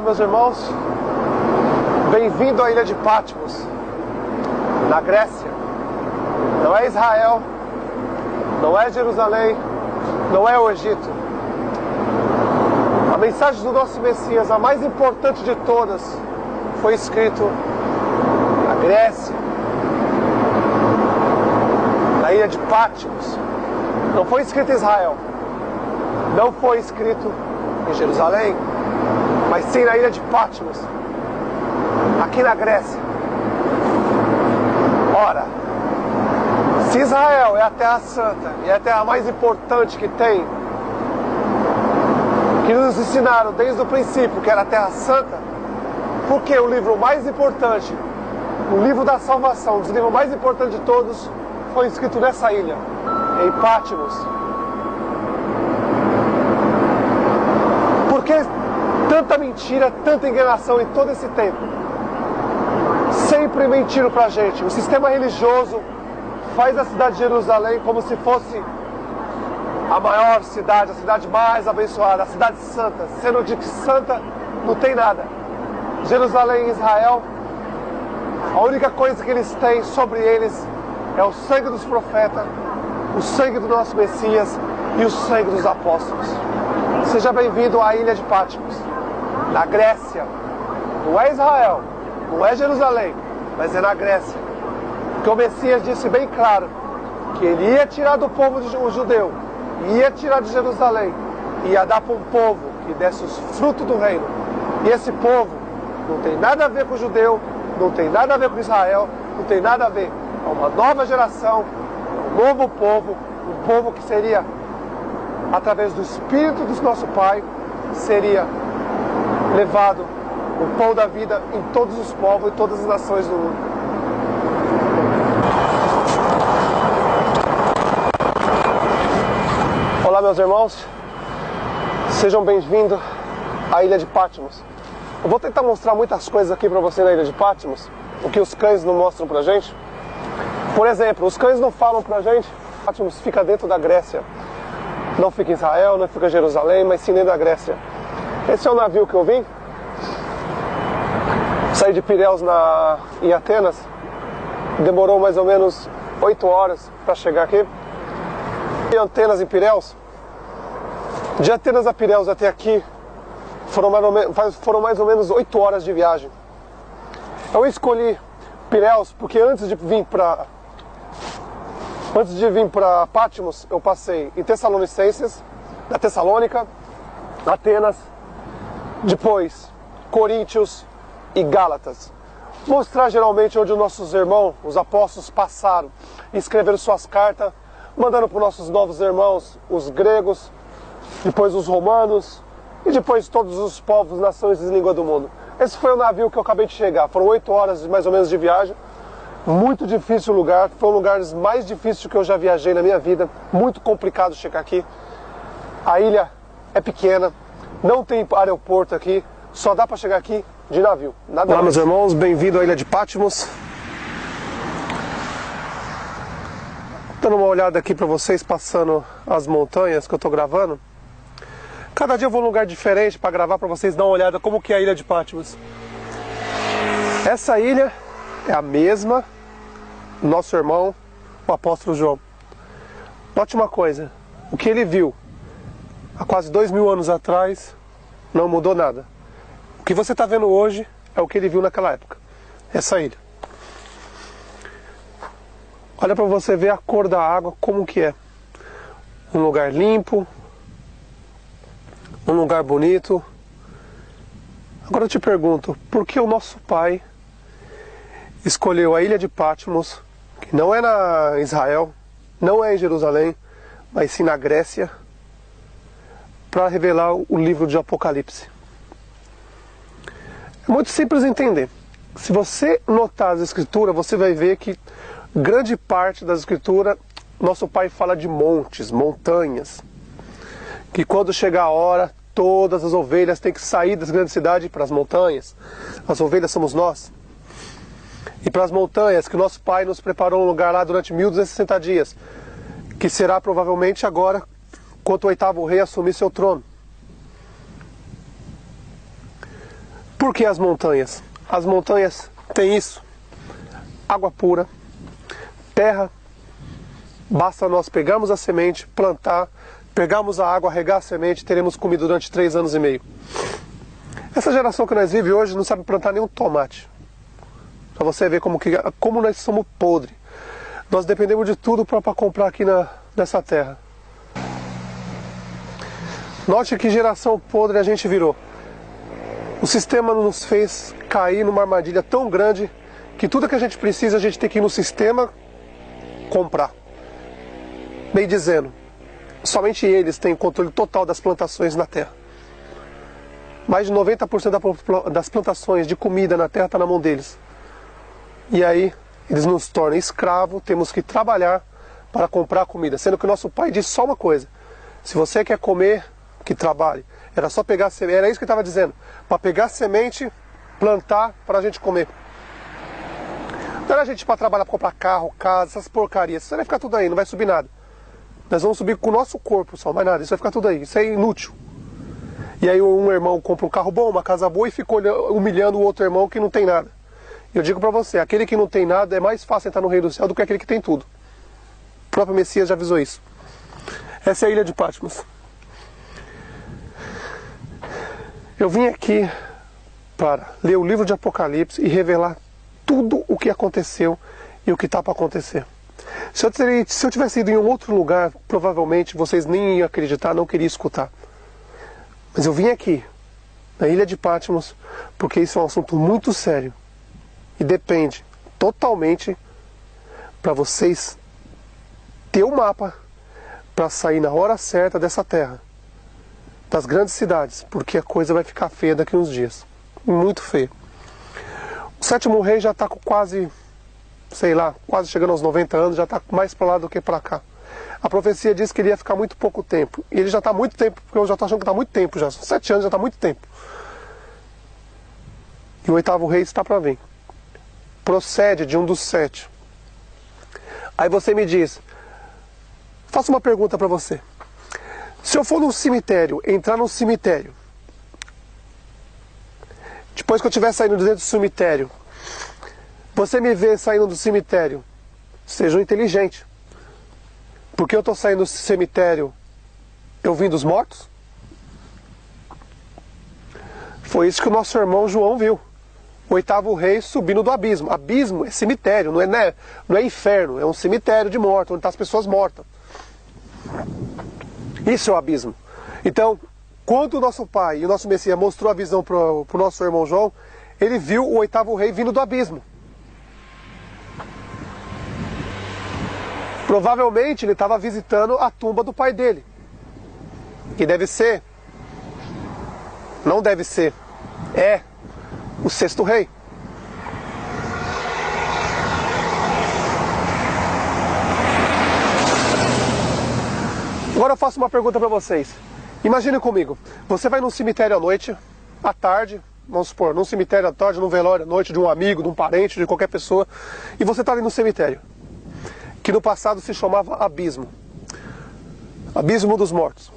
Olá, meus irmãos, bem-vindo à ilha de Patmos, na Grécia. Não é Israel, não é Jerusalém, não é o Egito. A mensagem do nosso Messias, a mais importante de todas, foi escrito na Grécia, na ilha de Patmos. Não foi escrito em Israel, não foi escrito em Jerusalém, mas sim na ilha de Patmos, aqui na Grécia. Ora, se Israel é a terra santa e é a terra mais importante que tem, que nos ensinaram desde o princípio que era a terra santa, por que o livro mais importante, o livro da salvação, um dos livros mais importantes de todos, foi escrito nessa ilha, em Patmos? Por que tanta mentira, tanta enganação em todo esse tempo? Sempre mentiram pra gente. O sistema religioso faz a cidade de Jerusalém como se fosse a maior cidade, a cidade mais abençoada, a cidade santa, sendo de que santa não tem nada. Jerusalém e Israel, a única coisa que eles têm sobre eles é o sangue dos profetas, o sangue do nosso Messias e o sangue dos apóstolos. Seja bem-vindo à ilha de Patmos, na Grécia. Não é Israel, não é Jerusalém, mas é na Grécia. Porque o Messias disse bem claro que ele ia tirar do povo judeu, ia tirar de Jerusalém, ia dar para um povo que desse os frutos do reino. E esse povo não tem nada a ver com o judeu, não tem nada a ver com Israel, não tem nada a ver. É uma nova geração, um novo povo, um povo que seria, através do Espírito do nosso Pai, seria levado o pão da vida em todos os povos e todas as nações do mundo. Olá, meus irmãos, sejam bem-vindos à ilha de Patmos. Eu vou tentar mostrar muitas coisas aqui para você na ilha de Patmos, o que os cães não mostram pra gente. Por exemplo, os cães não falam pra gente, Patmos fica dentro da Grécia. Não fica em Israel, não fica em Jerusalém, mas sim dentro da Grécia. Esse é o navio que eu vim. Saí de Pireus em Atenas. Demorou mais ou menos 8 horas para chegar aqui. De Atenas em Pireus. De Atenas a Pireus até aqui foram mais ou menos 8 horas de viagem. Eu escolhi Pireus porque antes de vir para Patmos, eu passei em Tessalonicenses, na Tessalônica, Atenas, depois Coríntios e Gálatas. Mostrar geralmente onde os nossos irmãos, os apóstolos, passaram e escreveram suas cartas, mandando para os nossos novos irmãos, os gregos, depois os romanos e depois todos os povos, nações e línguas do mundo. Esse foi o navio que eu acabei de chegar. Foram 8 horas mais ou menos de viagem. Muito difícil o lugar, foi um dos lugares mais difíceis que eu já viajei na minha vida. Muito complicado chegar aqui. A ilha é pequena, não tem aeroporto aqui, só dá para chegar aqui de navio. Nada. Olá, meus irmãos, bem-vindo à ilha de Patmos. Dando uma olhada aqui para vocês, passando as montanhas que eu estou gravando. Cada dia eu vou num lugar diferente para gravar para vocês dar uma olhada como que é a ilha de Patmos. Essa ilha é a mesma do nosso irmão, o apóstolo João. Note uma coisa, o que ele viu há quase 2000 anos atrás não mudou nada. O que você está vendo hoje é o que ele viu naquela época, essa ilha. Olha para você ver a cor da água, como que é. Um lugar limpo, um lugar bonito. Agora eu te pergunto, por que o nosso Pai escolheu a ilha de Patmos, que não é na Israel, não é em Jerusalém, mas sim na Grécia, para revelar o livro de Apocalipse? É muito simples entender. Se você notar as escrituras, você vai ver que grande parte das escrituras, nosso Pai fala de montes, montanhas, que quando chegar a hora, todas as ovelhas têm que sair das grandes cidades para as montanhas. As ovelhas somos nós. E para as montanhas, que nosso Pai nos preparou um lugar lá durante 1260 dias, que será provavelmente agora, quando o 8º rei assumir seu trono. Por que as montanhas? As montanhas têm isso: água pura, terra. Basta nós pegarmos a semente, plantar, pegarmos a água, regar a semente, teremos comida durante 3 anos e meio. Essa geração que nós vivemos hoje não sabe plantar nenhum tomate. Para você ver como nós somos podres. Nós dependemos de tudo para comprar aqui nessa terra. Note que geração podre a gente virou. O sistema nos fez cair numa armadilha tão grande que tudo que a gente precisa, a gente tem que ir no sistema comprar. Bem dizendo, somente eles têm controle total das plantações na terra. Mais de 90% das plantações de comida na terra está na mão deles. E aí eles nos tornam escravos, temos que trabalhar para comprar comida. Sendo que o nosso pai disse só uma coisa: se você quer comer, que trabalhe. Era só pegar a semente, era isso que ele estava dizendo. Para pegar a semente, plantar para a gente comer. Não era a gente para trabalhar, para comprar carro, casa, essas porcarias. Isso vai ficar tudo aí, não vai subir nada. Nós vamos subir com o nosso corpo só, mais nada. Isso vai ficar tudo aí, isso é inútil. E aí um irmão compra um carro bom, uma casa boa e fica humilhando o outro irmão que não tem nada. Eu digo para você, aquele que não tem nada é mais fácil entrar no reino do céu do que aquele que tem tudo. O próprio Messias já avisou isso. Essa é a ilha de Patmos. Eu vim aqui para ler o livro de Apocalipse e revelar tudo o que aconteceu e o que está para acontecer. Se eu tivesse ido em um outro lugar, provavelmente vocês nem iam acreditar, não queriam escutar. Mas eu vim aqui, na ilha de Patmos, porque isso é um assunto muito sério. E depende totalmente para vocês ter o mapa para sair na hora certa dessa terra, das grandes cidades, porque a coisa vai ficar feia daqui a uns dias. Muito feia. O 7º rei já está com quase, sei lá, quase chegando aos 90 anos, já está mais para lá do que para cá. A profecia diz que ele ia ficar muito pouco tempo. E ele já está muito tempo, porque eu já estou achando que está muito tempo já. São 7 anos, já está muito tempo. E o 8º rei está para vir. Procede de um dos 7. Aí você me diz, faço uma pergunta para você. Se eu for num cemitério, entrar num cemitério, depois que eu estiver saindo dentro do cemitério, você me vê saindo do cemitério, seja inteligente. Porque eu estou saindo do cemitério, eu vim dos mortos? Foi isso que o nosso irmão João viu. O 8º rei subindo do abismo. Abismo é cemitério, não é inferno, é um cemitério de mortos, onde estão as pessoas mortas. Isso é o abismo. Então, quando o nosso pai e o nosso Messias mostrou a visão para o nosso irmão João, ele viu o 8º rei vindo do abismo. Provavelmente ele estava visitando a tumba do pai dele. Que deve ser, não deve ser, é o 6º rei. Agora eu faço uma pergunta para vocês. Imagine comigo, você vai num cemitério à noite, à tarde, vamos supor, num cemitério à tarde, num velório à noite de um amigo, de um parente, de qualquer pessoa, e você está ali no cemitério, que no passado se chamava abismo. Abismo dos mortos.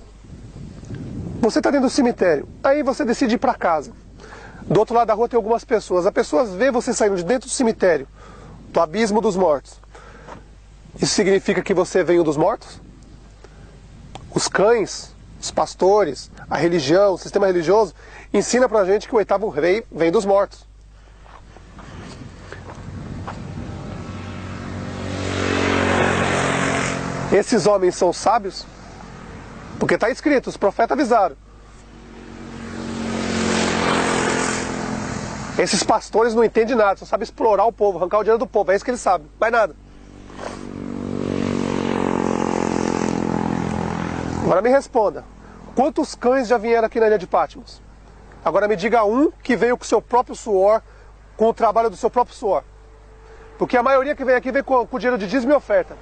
Você está dentro do cemitério, aí você decide ir para casa. Do outro lado da rua tem algumas pessoas. As pessoas veem você saindo de dentro do cemitério, do abismo dos mortos. Isso significa que você veio dos mortos? Os cães, os pastores, a religião, o sistema religioso ensina pra gente que o 8º rei vem dos mortos. Esses homens são sábios? Porque está escrito, os profetas avisaram. Esses pastores não entendem nada, só sabem explorar o povo, arrancar o dinheiro do povo, é isso que eles sabem, mais nada. Agora me responda, quantos cães já vieram aqui na ilha de Patmos? Agora me diga um que veio com o seu próprio suor, com o trabalho do seu próprio suor. Porque a maioria que vem aqui vem com o dinheiro de dízimo e oferta.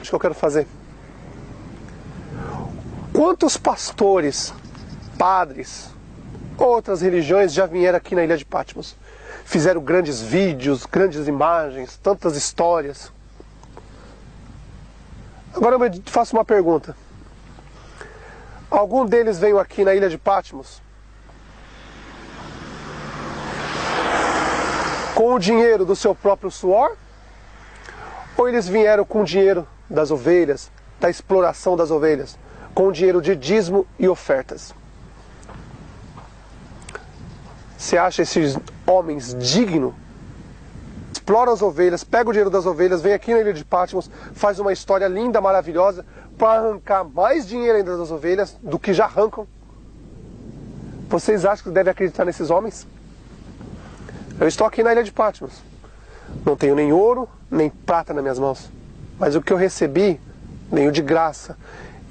Acho que eu quero fazer. Quantos pastores, padres, outras religiões já vieram aqui na ilha de Patmos? Fizeram grandes vídeos, grandes imagens, tantas histórias. Agora eu faço uma pergunta. Algum deles veio aqui na ilha de Patmos com o dinheiro do seu próprio suor? Ou eles vieram com o dinheiro das ovelhas, da exploração das ovelhas, com o dinheiro de dízimo e ofertas? Você acha esses homens dignos? Explora as ovelhas, pega o dinheiro das ovelhas, vem aqui na ilha de Patmos, faz uma história linda, maravilhosa, para arrancar mais dinheiro ainda das ovelhas do que já arrancam? Vocês acham que devem acreditar nesses homens? Eu estou aqui na ilha de Patmos. Não tenho nem ouro, nem prata nas minhas mãos. Mas o que eu recebi, venho de graça.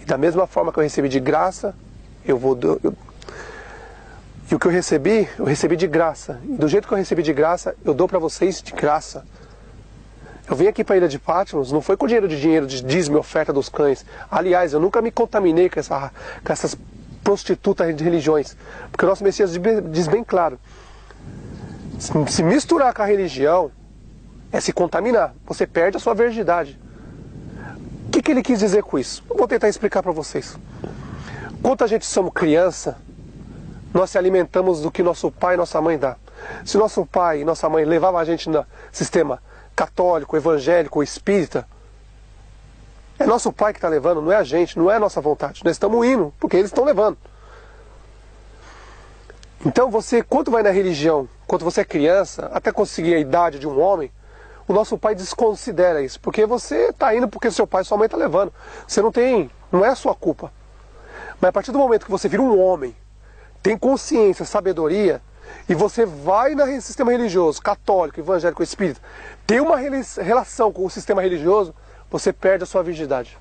E da mesma forma que eu recebi de graça, e o que eu recebi de graça. E do jeito que eu recebi de graça, eu dou para vocês de graça. Eu vim aqui para a ilha de Patmos, não foi com dinheiro de dízimo e oferta dos cães. Aliás, eu nunca me contaminei com essas prostitutas de religiões. Porque o nosso Messias diz bem claro: se misturar com a religião é se contaminar. Você perde a sua virgindade. O que ele quis dizer com isso? Eu vou tentar explicar para vocês. Quando a gente somos criança, nós se alimentamos do que nosso pai e nossa mãe dá. Se nosso pai e nossa mãe levavam a gente no sistema católico, evangélico ou espírita, é nosso pai que está levando, não é a gente, não é a nossa vontade. Nós estamos indo, porque eles estão levando. Então você, quando vai na religião, quando você é criança, até conseguir a idade de um homem, o nosso pai desconsidera isso, porque você está indo porque seu pai e sua mãe estão levando. Você não é a sua culpa. Mas a partir do momento que você vira um homem, tem consciência, sabedoria, e você vai no sistema religioso, católico, evangélico, espírita, tem uma relação com o sistema religioso, você perde a sua virgindade.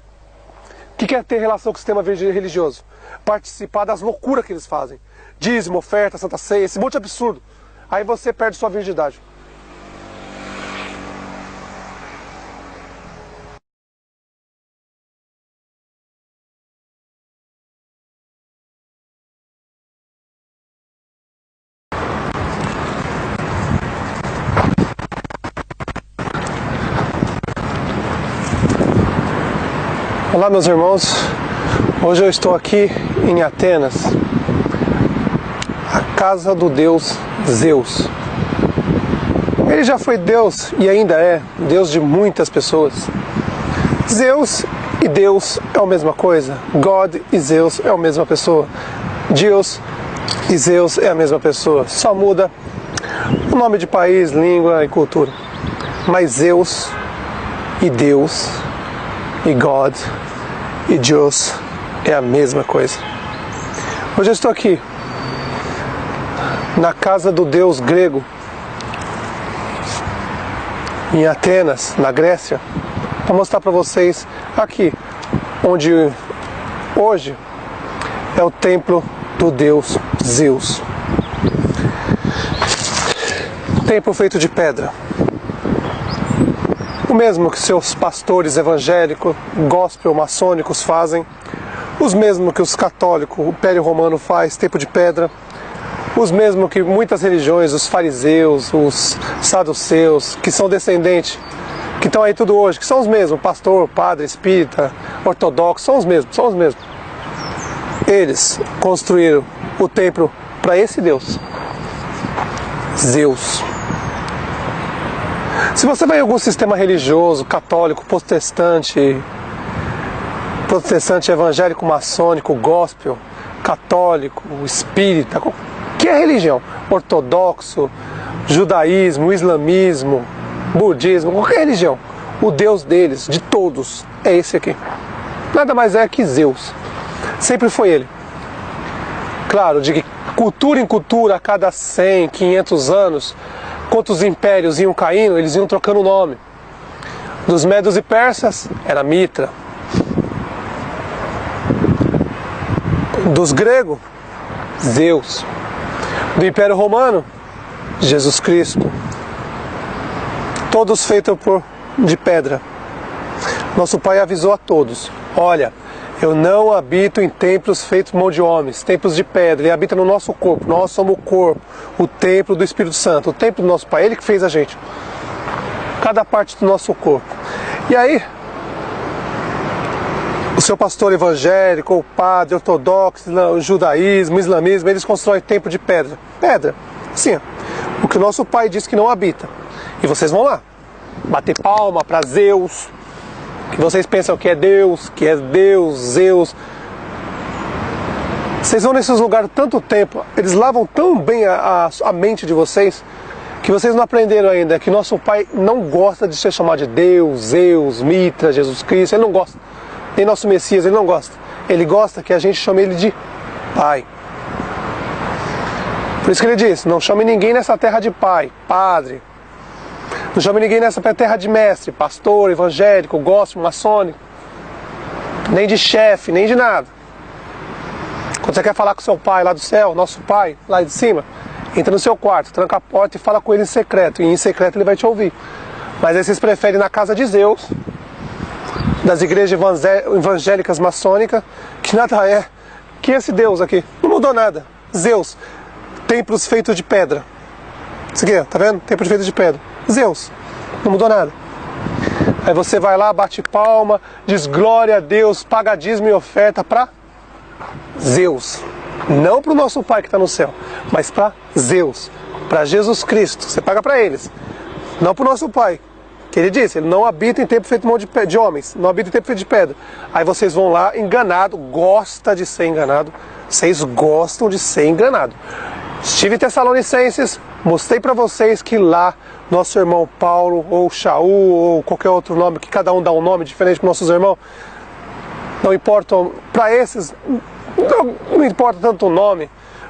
O que é ter relação com o sistema religioso? Participar das loucuras que eles fazem. Dízimo, oferta, santa ceia, esse monte de absurdo. Aí você perde sua virgindade. Olá, meus irmãos. Hoje eu estou aqui em Atenas, a casa do deus Zeus. Ele já foi Deus e ainda é Deus de muitas pessoas. Zeus e Deus é a mesma coisa. God e Zeus é a mesma pessoa. Deus e Zeus é a mesma pessoa. Só muda o nome de país, língua e cultura. Mas Zeus e Deus e God e Deus é a mesma coisa. Hoje eu estou aqui na casa do deus grego, em Atenas, na Grécia, para mostrar para vocês aqui, onde hoje é o templo do deus Zeus. Templo feito de pedra. O mesmo que seus pastores evangélicos, gospel, maçônicos fazem, os mesmos que os católicos, o Império Romano faz, templo de pedra, os mesmos que muitas religiões, os fariseus, os saduceus, que são descendentes, que estão aí tudo hoje, que são os mesmos, pastor, padre, espírita, ortodoxo, são os mesmos. Eles construíram o templo para esse Deus, Zeus. Se você vai em algum sistema religioso, católico, protestante, evangélico, maçônico, gospel, católico, espírita, qualquer religião, ortodoxo, judaísmo, islamismo, budismo, qualquer religião, o Deus deles, de todos, é esse aqui. Nada mais é que Zeus. Sempre foi ele. Claro, de cultura em cultura, a cada 100, 500 anos, enquanto os impérios iam caindo, eles iam trocando o nome. Dos Medos e Persas, era Mitra. Dos gregos, Zeus. Do Império Romano, Jesus Cristo. Todos feitos de pedra. Nosso Pai avisou a todos: olha, eu não habito em templos feitos por mão de homens, templos de pedra. Ele habita no nosso corpo. Nós somos o corpo, o templo do Espírito Santo, o templo do nosso Pai. Ele que fez a gente. Cada parte do nosso corpo. E aí, o seu pastor evangélico, ou padre ortodoxo, o judaísmo, o islamismo, eles constroem templo de pedra. Pedra, sim, o que o nosso Pai diz que não habita. E vocês vão lá, bater palma para Zeus, que vocês pensam que é Deus, Zeus. Vocês vão nesses lugares tanto tempo, eles lavam tão bem a mente de vocês, que vocês não aprenderam ainda, que nosso Pai não gosta de ser chamado de Deus, Zeus, Mitra, Jesus Cristo, Ele não gosta. Nem nosso Messias, Ele não gosta. Ele gosta que a gente chame Ele de Pai. Por isso que Ele diz, não chame ninguém nessa terra de Pai, Padre. Não chame ninguém nessa terra de mestre, pastor, evangélico, gospel, maçônico. Nem de chefe, nem de nada. Quando você quer falar com seu Pai lá do céu, nosso Pai, lá de cima, entra no seu quarto, tranca a porta e fala com Ele em secreto. E em secreto Ele vai te ouvir. Mas aí vocês preferem na casa de Zeus, das igrejas evangélicas maçônicas, que nada é que esse Deus aqui. Não mudou nada. Zeus, templos feitos de pedra. Isso aqui, tá vendo? Templo feito de pedra. Zeus, não mudou nada. Aí você vai lá, bate palma, diz glória a Deus, paga dízimo e oferta para Zeus. Não para o nosso Pai que está no céu, mas para Zeus, para Jesus Cristo. Você paga para eles. Não para o nosso Pai. Que Ele disse, Ele não habita em templo feito de homens, não habita em templo feito de pedra. Aí vocês vão lá, enganado, gosta de ser enganado. Vocês gostam de ser enganado. Estive em Tessalonicenses, mostrei para vocês que lá, nosso irmão Paulo, ou Shaul, ou qualquer outro nome, que cada um dá um nome diferente para nossos irmãos, não importa, para esses, não importa tanto o nome,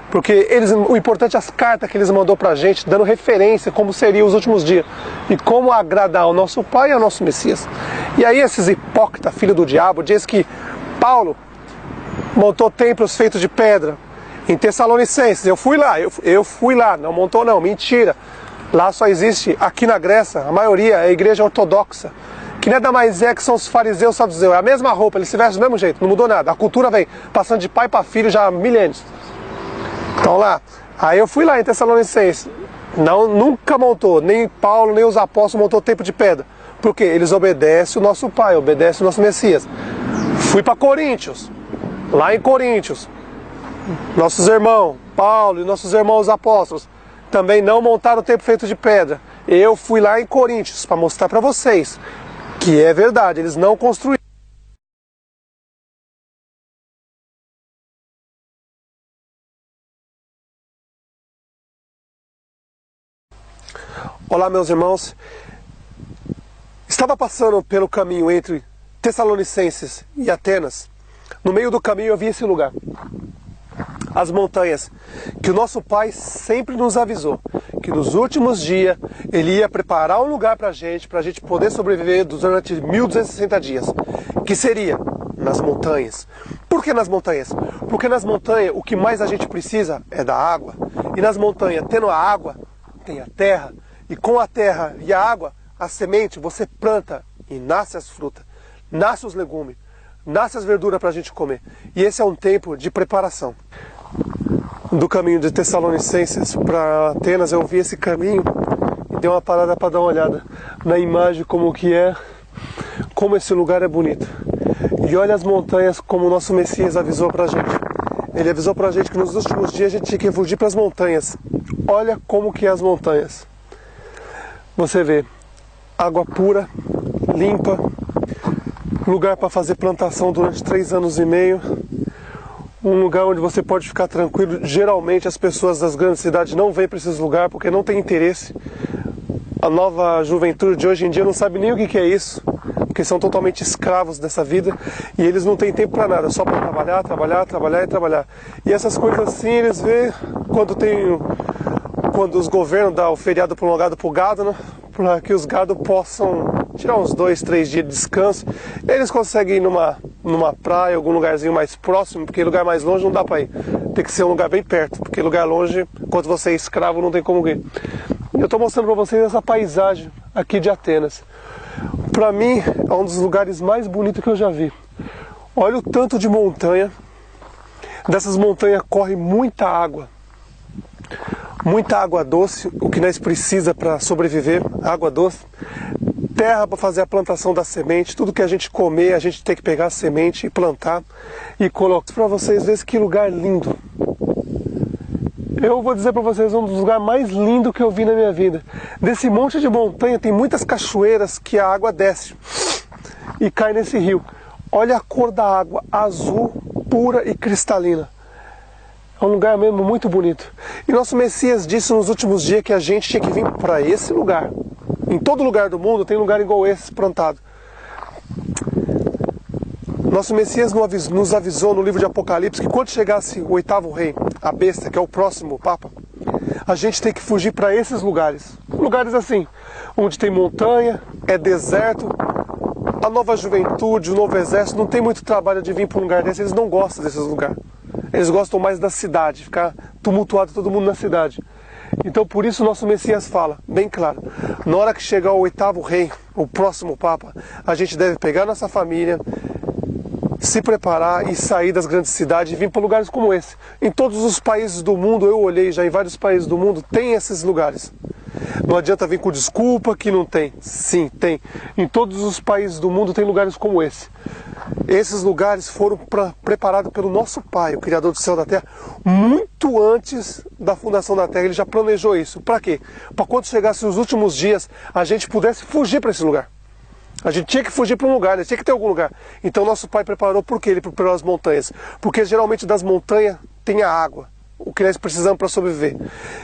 porque o importante é as cartas que eles mandou para a gente, dando referência como seriam os últimos dias, e como agradar ao nosso Pai e ao nosso Messias. E aí esses hipócritas, filho do diabo, diz que Paulo montou templos feitos de pedra, em Tessalonicenses. Eu fui lá, não montou não, mentira. Lá só existe, aqui na Grécia, a maioria é a igreja ortodoxa, que nada mais é que são os fariseus, saduceus. É a mesma roupa, eles se vestem do mesmo jeito, não mudou nada. A cultura vem passando de pai para filho já há milênios. Então lá, aí eu fui lá em Tessalonicenses, nunca montou, nem Paulo, nem os apóstolos montou templo de pedra. Por quê? Eles obedecem o nosso Pai, obedecem o nosso Messias. Fui para Coríntios, lá em Coríntios, nossos irmãos, Paulo e nossos irmãos apóstolos, também não montaram o templo feito de pedra. Eu fui lá em Coríntios para mostrar para vocês que é verdade, eles não construíram. Olá, meus irmãos. Estava passando pelo caminho entre Tessalonicenses e Atenas. No meio do caminho eu vi esse lugar. As montanhas, que o nosso Pai sempre nos avisou, que nos últimos dias Ele ia preparar um lugar para a gente poder sobreviver durante 1260 dias, que seria nas montanhas. Por que nas montanhas? Porque nas montanhas o que mais a gente precisa é da água, e nas montanhas, tendo a água, tem a terra, e com a terra e a água, a semente, você planta e nasce as frutas, nasce os legumes, nasce as verduras para a gente comer. E esse é um tempo de preparação. Do caminho de Tessalonicenses para Atenas, eu vi esse caminho e dei uma parada para dar uma olhada na imagem, como que é, como esse lugar é bonito. E olha as montanhas, como o nosso Messias avisou para a gente. Ele avisou para a gente que nos últimos dias a gente tinha que fugir para as montanhas. Olha como que é as montanhas. Você vê água pura, limpa, lugar para fazer plantação durante 3 anos e meio, um lugar onde você pode ficar tranquilo. Geralmente as pessoas das grandes cidades não vêm para esses lugares porque não tem interesse. A nova juventude de hoje em dia não sabe nem o que é isso, porque são totalmente escravos dessa vida e eles não têm tempo para nada, só para trabalhar, trabalhar, trabalhar e trabalhar. E essas coisas assim eles vê quando os governos dão o feriado prolongado para o gado, né? Para que os gados possam tirar uns 2, 3 dias de descanso. Eles conseguem ir numa praia, algum lugarzinho mais próximo, porque lugar mais longe não dá para ir. Tem que ser um lugar bem perto, porque lugar longe, enquanto você é escravo, não tem como ir. Eu estou mostrando para vocês essa paisagem aqui de Atenas. Para mim, é um dos lugares mais bonitos que eu já vi. Olha o tanto de montanha. Dessas montanhas corre muita água doce, o que nós precisa para sobreviver, água doce. terra para fazer a plantação da semente. Tudo que a gente comer, a gente tem que pegar a semente e plantar e colocar. Para vocês verem que lugar lindo. Eu vou dizer para vocês, um dos lugares mais lindos que eu vi na minha vida. Desse monte de montanha tem muitas cachoeiras que a água desce e cai nesse rio. Olha a cor da água, azul, pura e cristalina. É um lugar mesmo muito bonito. E nosso Messias disse nos últimos dias que a gente tinha que vir para esse lugar. Em todo lugar do mundo tem lugar igual esse plantado. Nosso Messias nos avisou no livro de Apocalipse que quando chegasse o 8º rei, a besta, que é o próximo Papa, a gente tem que fugir para esses lugares. Lugares assim, onde tem montanha, é deserto. A nova juventude, o novo exército não tem muito trabalho de vir para um lugar desse, eles não gostam desses lugares. Eles gostam mais da cidade, ficar tumultuado todo mundo na cidade. Então por isso o nosso Messias fala, bem claro, na hora que chegar o 8º rei, o próximo Papa, a gente deve pegar nossa família, se preparar e sair das grandes cidades e vir para lugares como esse. Em todos os países do mundo, eu olhei já em vários países do mundo, tem esses lugares. Não adianta vir com desculpa que não tem. Sim, tem. Em todos os países do mundo tem lugares como esse. Esses lugares foram preparados pelo nosso Pai, o Criador do céu e da terra, muito antes da fundação da terra. Ele já planejou isso. Para quê? Para quando chegasse os últimos dias, a gente pudesse fugir para esse lugar. A gente tinha que fugir para um lugar, tinha que ter algum lugar. Então nosso Pai preparou, por quê? Ele preparou as montanhas. Porque geralmente das montanhas tem a água, o que nós precisamos para sobreviver.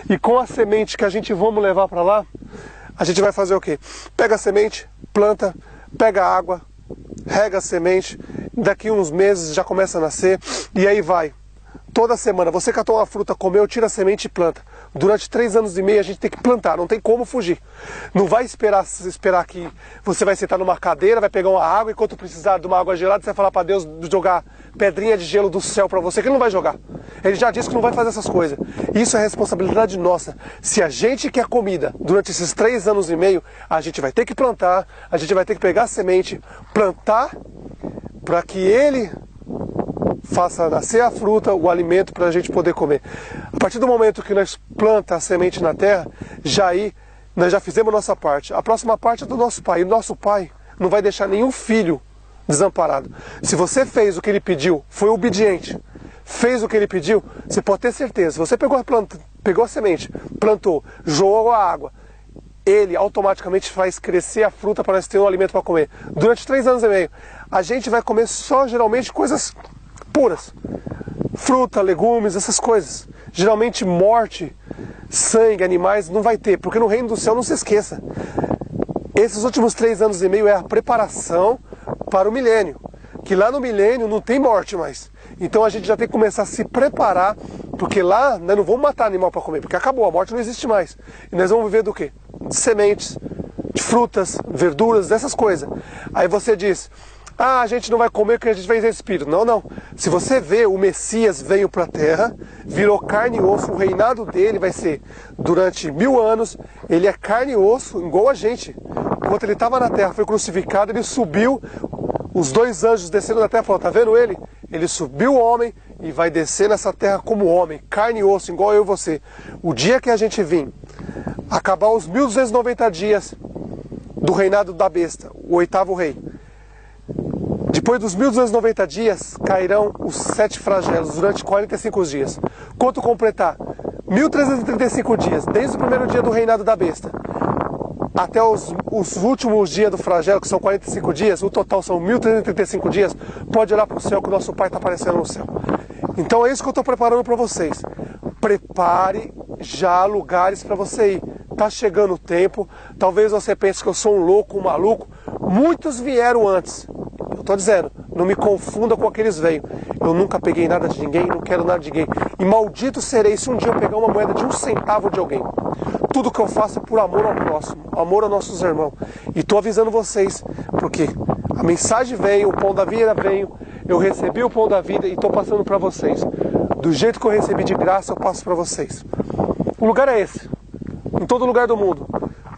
E com a semente que a gente vamos levar para lá, a gente vai fazer o quê? Pega a semente, planta, pega a água, rega a semente, daqui uns meses já começa a nascer, e aí vai. Toda semana, você catou uma fruta, comeu, tira a semente e planta. Durante 3 anos e meio a gente tem que plantar, não tem como fugir. Não vai esperar que você vai sentar numa cadeira, vai pegar uma água, e quando precisar de uma água gelada, você vai falar para Deus jogar pedrinha de gelo do céu para você, que Ele não vai jogar. Ele já disse que não vai fazer essas coisas. Isso é responsabilidade nossa. Se a gente quer comida durante esses 3 anos e meio, a gente vai ter que plantar, a gente vai ter que pegar a semente, plantar, para que Ele faça nascer a fruta, o alimento para a gente poder comer. A partir do momento que nós plantamos a semente na terra, nós já fizemos a nossa parte. A próxima parte é do nosso Pai. E o nosso Pai não vai deixar nenhum filho desamparado. Se você fez o que Ele pediu, foi obediente, fez o que Ele pediu, você pode ter certeza. Se você pegou a semente, plantou, jogou a água, Ele automaticamente faz crescer a fruta para nós ter um alimento para comer. Durante 3 anos e meio, a gente vai comer só geralmente coisas puras, fruta, legumes, essas coisas. Geralmente morte, sangue, animais não vai ter, porque no reino do céu, não se esqueça, esses últimos 3 anos e meio é a preparação para o milênio, que lá no milênio não tem morte mais. Então a gente já tem que começar a se preparar, porque lá nós não vamos matar animal para comer, porque acabou, a morte não existe mais. E nós vamos viver do quê? De sementes, de frutas, verduras, dessas coisas. Aí você diz, a gente não vai comer porque a gente vai ter espírito. Não, não. Se você vê, o Messias veio para a terra, virou carne e osso, o reinado dele vai ser durante 1000 anos, ele é carne e osso, igual a gente. Enquanto ele estava na terra, foi crucificado, ele subiu, os 2 anjos desceram da terra e falaram, tá vendo ele? Ele subiu o homem e vai descer nessa terra como homem, carne e osso, igual eu e você. O dia que a gente vir, acabar os 1290 dias do reinado da besta, o 8º rei, depois dos 1290 dias, cairão os 7 flagelos durante 45 dias. Quanto completar? 1335 dias, desde o primeiro dia do reinado da besta, até os últimos dias do flagelo, que são 45 dias, o total são 1335 dias, pode olhar para o céu que o nosso Pai está aparecendo no céu. Então é isso que eu estou preparando para vocês. Prepare já lugares para você ir. Está chegando o tempo, talvez você pense que eu sou um louco, um maluco. Muitos vieram antes. Eu estou dizendo, não me confunda com aqueles veio. Eu nunca peguei nada de ninguém, não quero nada de ninguém. E maldito serei se um dia eu pegar uma moeda de 1 centavo de alguém. Tudo que eu faço é por amor ao próximo, amor aos nossos irmãos. E estou avisando vocês, porque a mensagem veio, o pão da vida veio, eu recebi o pão da vida e estou passando para vocês. Do jeito que eu recebi de graça, eu passo para vocês. O lugar é esse, em todo lugar do mundo.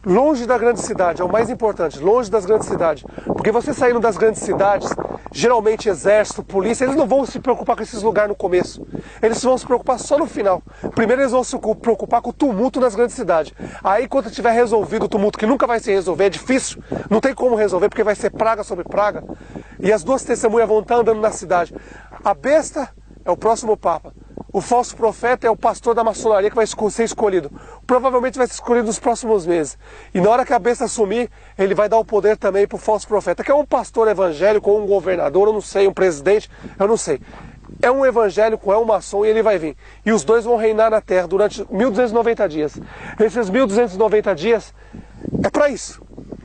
Longe da grande cidade, é o mais importante, longe das grandes cidades. Porque você saindo das grandes cidades, geralmente exército, polícia, eles não vão se preocupar com esses lugares no começo. Eles vão se preocupar só no final. Primeiro eles vão se preocupar com o tumulto nas grandes cidades. Aí quando tiver resolvido o tumulto, que nunca vai se resolver, é difícil, não tem como resolver, porque vai ser praga sobre praga, e as duas testemunhas vão estar andando na cidade. A besta é o próximo papa. O falso profeta é o pastor da maçonaria que vai ser escolhido. Provavelmente vai ser escolhido nos próximos meses. E na hora que a besta assumir, ele vai dar o poder também para o falso profeta, que é um pastor evangélico, ou um governador, eu não sei, um presidente, eu não sei. É um evangélico, é um maçom e ele vai vir. E os dois vão reinar na terra durante 1290 dias. Esses 1290 dias é para isso.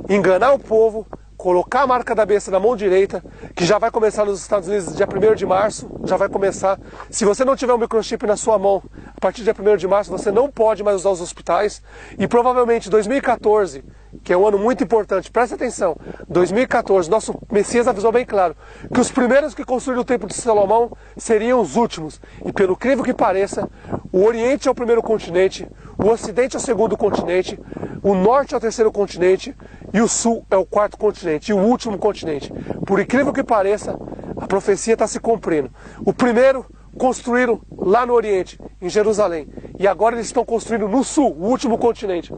Enganar o povo, colocar a marca da besta na mão direita, que já vai começar nos Estados Unidos dia 1º de março, já vai começar. Se você não tiver um microchip na sua mão, a partir do dia 1º de março, você não pode mais usar os hospitais. E provavelmente 2014, que é um ano muito importante, preste atenção, 2014, nosso Messias avisou bem claro, que os primeiros que construíram o Templo de Salomão seriam os últimos. E pelo incrível que pareça, o Oriente é o primeiro continente, o Ocidente é o segundo continente, o Norte é o terceiro continente, e o Sul é o quarto continente, e o último continente. Por incrível que pareça, a profecia está se cumprindo. O primeiro construíram lá no Oriente, em Jerusalém. E agora eles estão construindo no Sul, o último continente.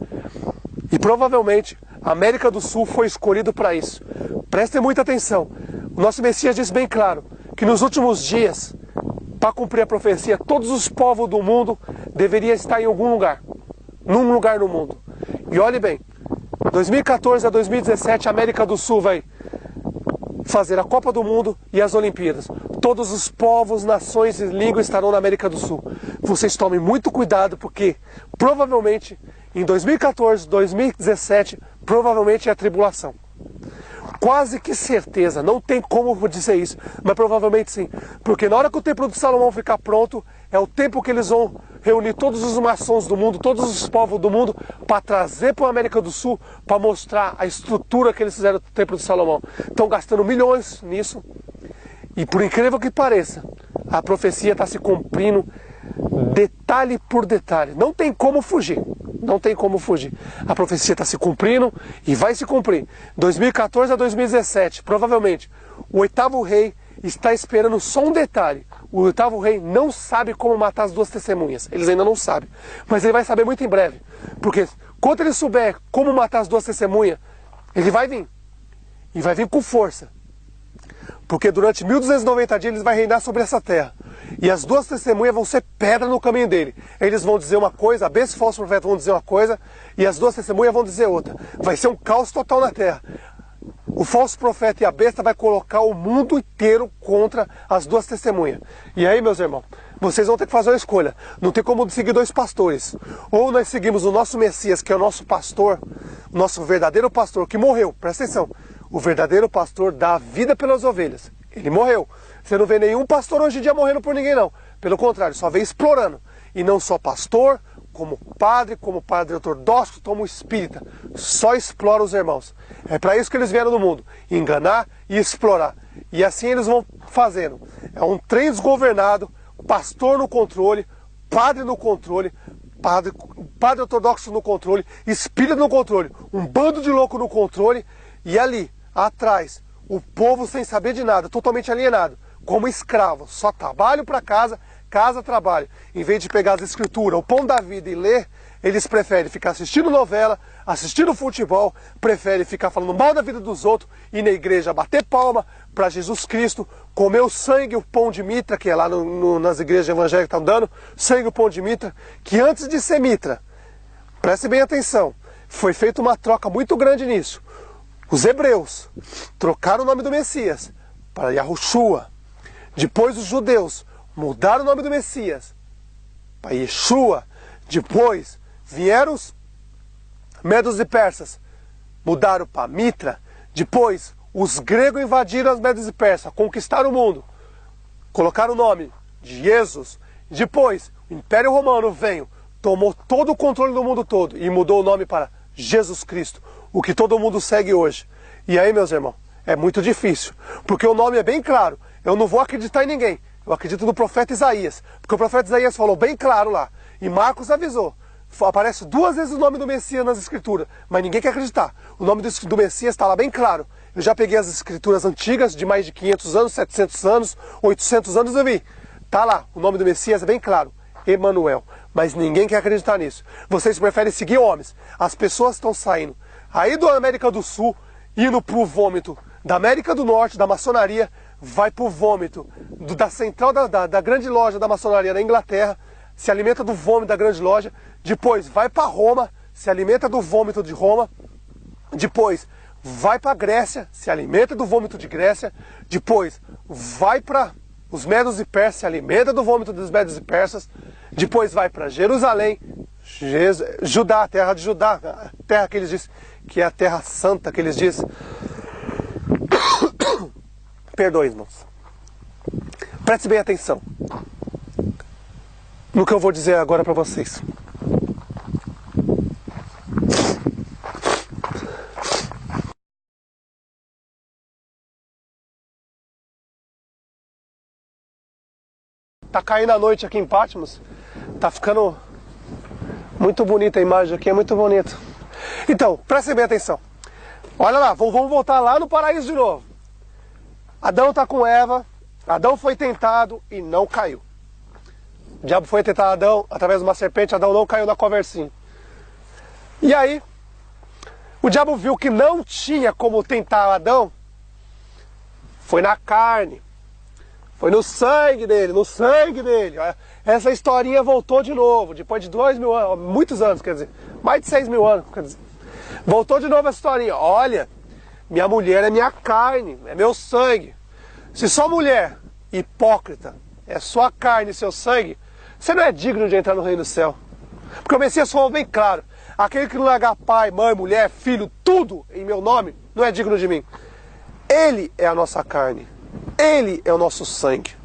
E provavelmente a América do Sul foi escolhido para isso. Prestem muita atenção. O nosso Messias disse bem claro que nos últimos dias, para cumprir a profecia, todos os povos do mundo deveriam estar em algum lugar. Num lugar no mundo. E olhe bem, 2014 a 2017 a América do Sul vai fazer a Copa do Mundo e as Olimpíadas. Todos os povos, nações e línguas estarão na América do Sul. Vocês tomem muito cuidado porque provavelmente em 2014, 2017, provavelmente é a tribulação. Quase que certeza, não tem como dizer isso, mas provavelmente sim. Porque na hora que o Templo de Salomão ficar pronto, é o tempo que eles vão reunir todos os maçons do mundo, todos os povos do mundo, para trazer para a América do Sul, para mostrar a estrutura que eles fizeram do Templo de Salomão. Estão gastando milhões nisso. E por incrível que pareça, a profecia está se cumprindo detalhe por detalhe. Não tem como fugir. Não tem como fugir. A profecia está se cumprindo e vai se cumprir. 2014 a 2017, provavelmente, o oitavo rei está esperando só um detalhe. O oitavo rei não sabe como matar as duas testemunhas. Eles ainda não sabem. Mas ele vai saber muito em breve. Porque quando ele souber como matar as duas testemunhas, ele vai vir. E vai vir com força. Porque durante 1290 dias ele vai reinar sobre essa terra. E as duas testemunhas vão ser pedra no caminho dele. Eles vão dizer uma coisa, a besta e o falso profeta vão dizer uma coisa, e as duas testemunhas vão dizer outra. Vai ser um caos total na terra. O falso profeta e a besta vai colocar o mundo inteiro contra as duas testemunhas. E aí, meus irmãos, vocês vão ter que fazer uma escolha. Não tem como seguir dois pastores. Ou nós seguimos o nosso Messias, que é o nosso pastor, o nosso verdadeiro pastor, que morreu. Presta atenção. O verdadeiro pastor dá a vida pelas ovelhas. Ele morreu. Você não vê nenhum pastor hoje em dia morrendo por ninguém, não. Pelo contrário, só vê explorando. E não só pastor, como padre ortodoxo, como espírita. Só explora os irmãos. É para isso que eles vieram no mundo. Enganar e explorar. E assim eles vão fazendo. É um trem desgovernado, pastor no controle, padre no controle, padre ortodoxo no controle, espírita no controle. Um bando de louco no controle. E ali, atrás, o povo sem saber de nada, totalmente alienado, como escravo, só trabalho para casa, casa, trabalho. Em vez de pegar as escrituras, o pão da vida e ler, eles preferem ficar assistindo novela, assistindo futebol, preferem ficar falando mal da vida dos outros, ir na igreja bater palma para Jesus Cristo, comer o sangue, o pão de mitra, que é lá nas igrejas evangélicas que estão dando, sangue, o pão de mitra, que antes de ser mitra, preste bem atenção, foi feita uma troca muito grande nisso. Os hebreus trocaram o nome do Messias para Yahushua. Depois os judeus mudaram o nome do Messias para Yeshua. Depois vieram os medos e persas, mudaram para Mitra. Depois os gregos invadiram as medos e persas, conquistaram o mundo, colocaram o nome de Jesus. Depois o Império Romano veio, tomou todo o controle do mundo todo e mudou o nome para Jesus Cristo. O que todo mundo segue hoje. E aí, meus irmãos, é muito difícil. Porque o nome é bem claro. Eu não vou acreditar em ninguém. Eu acredito no profeta Isaías. Porque o profeta Isaías falou bem claro lá. E Marcos avisou. Aparece 2 vezes o nome do Messias nas escrituras. Mas ninguém quer acreditar. O nome do Messias está lá bem claro. Eu já peguei as escrituras antigas de mais de 500 anos, 700 anos, 800 anos eu vi. Tá lá, o nome do Messias é bem claro, Emanuel. Mas ninguém quer acreditar nisso. Vocês preferem seguir homens. As pessoas estão saindo aí da América do Sul, indo pro vômito da América do Norte, da maçonaria, vai pro vômito da central da grande loja da maçonaria na Inglaterra, se alimenta do vômito da grande loja, depois vai para Roma, se alimenta do vômito de Roma, depois vai para Grécia, se alimenta do vômito de Grécia, depois vai para os Medos e Persas, se alimenta do vômito dos Medos e Persas, depois vai para Jerusalém, Judá, terra de Judá, a terra que eles dizem que é a terra santa, que eles dizem. Perdoe, irmãos. Preste bem atenção no que eu vou dizer agora para vocês. Tá caindo a noite aqui em Patmos. Tá ficando muito bonita a imagem aqui, é muito bonito. Então, prestem bem atenção. Olha lá, vamos voltar lá no paraíso de novo. Adão está com Eva, Adão foi tentado e não caiu. O diabo foi tentar Adão através de uma serpente, Adão não caiu na conversinha. E aí, o diabo viu que não tinha como tentar Adão, foi na carne, foi no sangue dele, no sangue dele. Essa historinha voltou de novo, depois de 2.000 anos, muitos anos, quer dizer, mais de 6.000 anos, quer dizer. Voltou de novo a historinha, olha, minha mulher é minha carne, é meu sangue. Se sua mulher, hipócrita, é sua carne e seu sangue, você não é digno de entrar no reino do céu. Porque o Messias falou bem claro, aquele que não largar pai, mãe, mulher, filho, tudo em meu nome, não é digno de mim. Ele é a nossa carne, ele é o nosso sangue.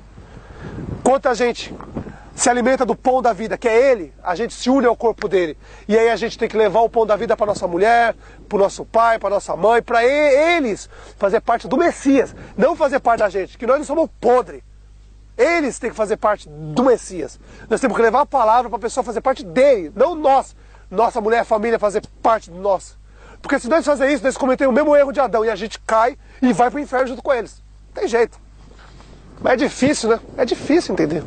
Quanto a gente se alimenta do pão da vida, que é ele, a gente se une ao corpo dele. E aí a gente tem que levar o pão da vida para nossa mulher, para o nosso pai, para nossa mãe, para eles fazer parte do Messias, não fazer parte da gente, que nós não somos podres. Eles têm que fazer parte do Messias. Nós temos que levar a palavra para a pessoa fazer parte dele, não nós, nossa mulher, família, fazer parte de nós. Porque se nós fazermos isso, nós cometemos o mesmo erro de Adão e a gente cai e vai para o inferno junto com eles. Não tem jeito. Mas é difícil, né? É difícil entender.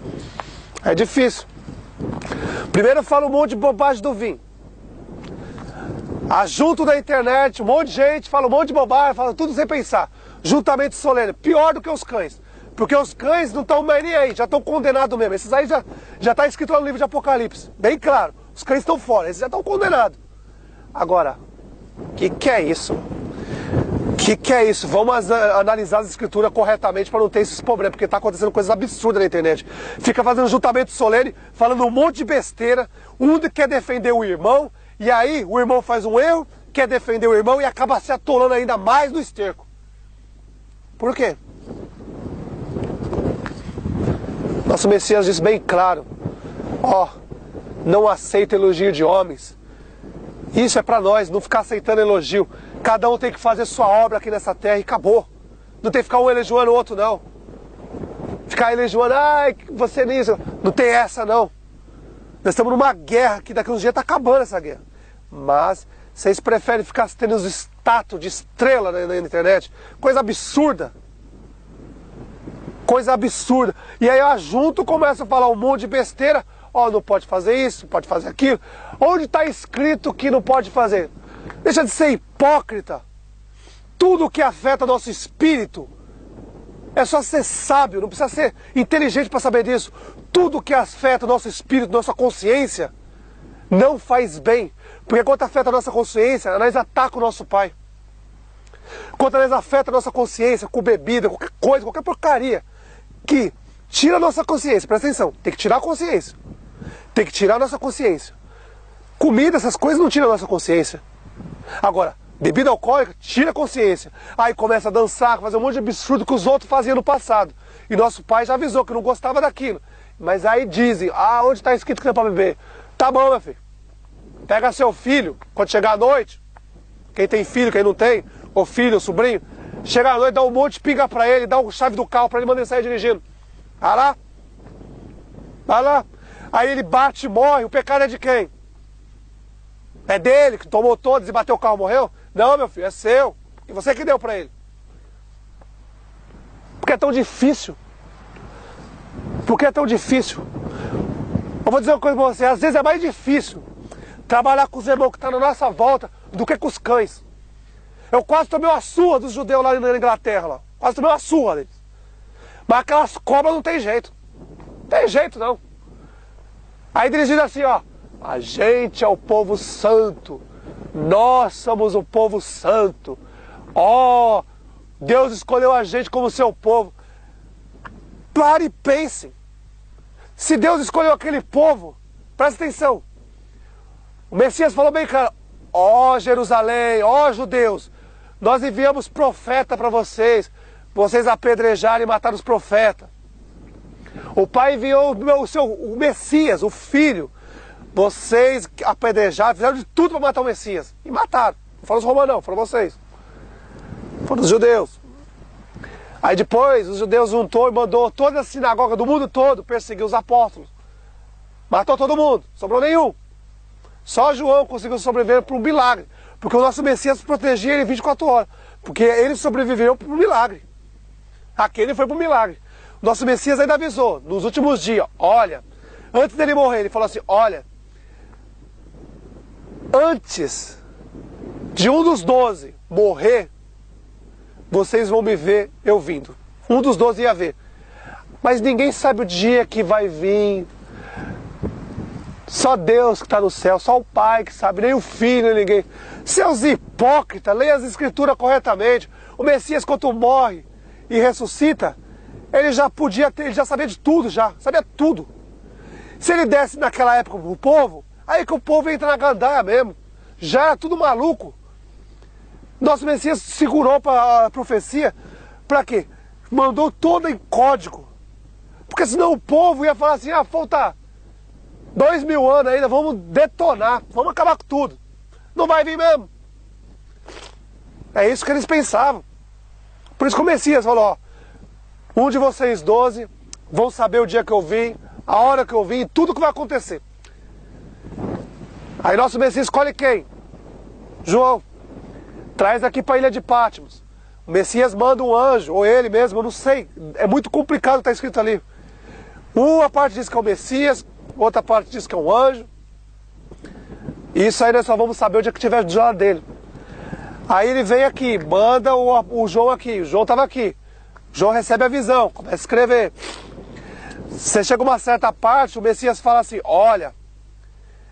É difícil. Primeiro fala um monte de bobagem do vinho. Ajunto da internet, um monte de gente fala um monte de bobagem, fala tudo sem pensar. Juntamento solene, pior do que os cães. Porque os cães não estão mais nem aí, já estão condenados mesmo. Esses aí já está escrito lá no livro de Apocalipse. Bem claro, os cães estão fora, esses já estão condenados. Agora, o que é isso? O que é isso? Vamos analisar as escrituras corretamente para não ter esses problemas, porque está acontecendo coisas absurdas na internet. Fica fazendo juntamento solene, falando um monte de besteira, um quer defender o irmão, e aí o irmão faz um erro, quer defender o irmão e acaba se atolando ainda mais no esterco. Por quê? Nosso Messias disse bem claro, não aceita elogio de homens. Isso é para nós, não ficar aceitando elogio. Cada um tem que fazer sua obra aqui nessa terra e acabou. Não tem que ficar um elogiando o outro, não. Ficar elogiando, ai, você nisso. Não tem essa, não. Nós estamos numa guerra que daqui a uns dias está acabando essa guerra. Mas vocês preferem ficar tendo os status de estrela na internet. Coisa absurda. Coisa absurda. E aí eu ajunto, começo a falar um monte de besteira. Não pode fazer isso, não pode fazer aquilo. Onde está escrito que não pode fazer? Deixa de ser hipócrita. Tudo que afeta nosso espírito é só ser sábio, não precisa ser inteligente para saber disso. Tudo que afeta nosso espírito, nossa consciência, não faz bem. Porque quando afeta a nossa consciência, nós atacamos o nosso pai. Quando nós afeta a nossa consciência com bebida, qualquer coisa, qualquer porcaria, que tira a nossa consciência, presta atenção, tem que tirar a consciência. Tem que tirar a nossa consciência. Comida, essas coisas não tiram a nossa consciência. Agora, bebida alcoólica, tira a consciência. Aí começa a dançar, fazer um monte de absurdo que os outros faziam no passado. E nosso pai já avisou que não gostava daquilo. Mas aí dizem, onde está escrito que não é para beber? Tá bom, meu filho. Pega seu filho, quando chegar à noite, quem tem filho, quem não tem, ou filho, ou sobrinho, chega à noite, dá um monte de pinga para ele, dá uma chave do carro para ele, manda ele sair dirigindo. Vai lá. Vai lá. Aí ele bate e morre, o pecado é de quem? É dele, que tomou todas e bateu o carro e morreu? Não, meu filho, é seu. E você que deu pra ele. Porque é tão difícil. Por que é tão difícil? Eu vou dizer uma coisa pra você, às vezes é mais difícil trabalhar com os irmãos que estão na nossa volta do que com os cães. Eu quase tomei uma surra dos judeus lá na Inglaterra, lá. Quase tomei uma surra deles. Mas aquelas cobras não tem jeito. Não tem jeito, não. Aí dirigindo assim, ó. A gente é o povo santo. Nós somos o povo santo. Ó, Deus escolheu a gente como seu povo. Pare e pense. Se Deus escolheu aquele povo, presta atenção. O Messias falou bem claro. Ó Jerusalém, ó judeus, nós enviamos profeta para vocês. Vocês apedrejaram e mataram os profetas. O Pai enviou o Messias, o Filho. Vocês apedrejaram, fizeram de tudo para matar o Messias. E mataram. Não foram os romanos não, foram vocês. Foram os judeus. Aí depois os judeus juntou e mandou toda a sinagoga do mundo todo perseguir os apóstolos. Matou todo mundo, sobrou nenhum. Só João conseguiu sobreviver por um milagre. Porque o nosso Messias protegia ele 24 horas. Porque ele sobreviveu por um milagre. Aquele foi por um milagre. O nosso Messias ainda avisou, nos últimos dias, olha, antes dele morrer, ele falou assim, olha, antes de um dos 12 morrer, vocês vão me ver eu vindo. Um dos 12 ia ver. Mas ninguém sabe o dia que vai vir. Só Deus que está no céu, só o Pai que sabe, nem o Filho, nem ninguém. Seus hipócritas, leia as Escrituras corretamente. O Messias, quando morre e ressuscita, ele já podia ter, ele já sabia de tudo, já sabia tudo. Se ele desse naquela época pro povo, aí que o povo entra na gandaia mesmo. Já era tudo maluco. Nosso Messias segurou para a profecia, para quê? Mandou toda em código. Porque senão o povo ia falar assim, falta 2000 anos ainda, vamos detonar, vamos acabar com tudo. Não vai vir mesmo. É isso que eles pensavam. Por isso que o Messias falou, um de vocês 12 vão saber o dia que eu vim, a hora que eu vim, tudo que vai acontecer. Aí nosso Messias escolhe quem? João. Traz aqui para a ilha de Patmos. O Messias manda um anjo, ou ele mesmo, eu não sei. É muito complicado, está escrito ali. Uma parte diz que é o Messias, outra parte diz que é um anjo. E isso aí nós só vamos saber o dia que tiver do lado dele. Aí ele vem aqui, manda o João aqui. O João estava aqui. O João recebe a visão, começa a escrever. Você chega a uma certa parte, o Messias fala assim, olha,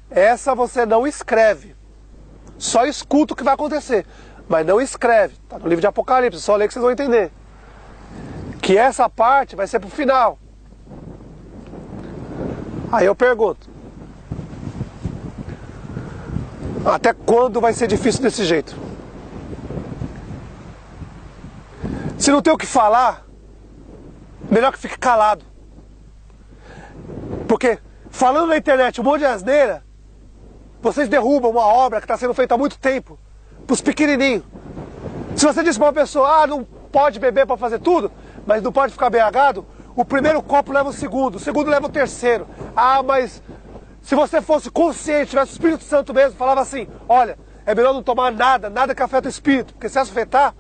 essa você não escreve. Só escuta o que vai acontecer. Mas não escreve. Está no livro de Apocalipse, só lê que vocês vão entender. Que essa parte vai ser para o final. Aí eu pergunto. Até quando vai ser difícil desse jeito? Se não tem o que falar, melhor que fique calado. Porque falando na internet um monte de asneira, vocês derrubam uma obra que está sendo feita há muito tempo, para os pequenininhos. Se você diz para uma pessoa, não pode beber para fazer tudo, mas não pode ficar embriagado, o primeiro copo leva o segundo leva o terceiro. Mas se você fosse consciente, tivesse o Espírito Santo mesmo, falava assim, olha, é melhor não tomar nada que afeta o Espírito, porque se afetar,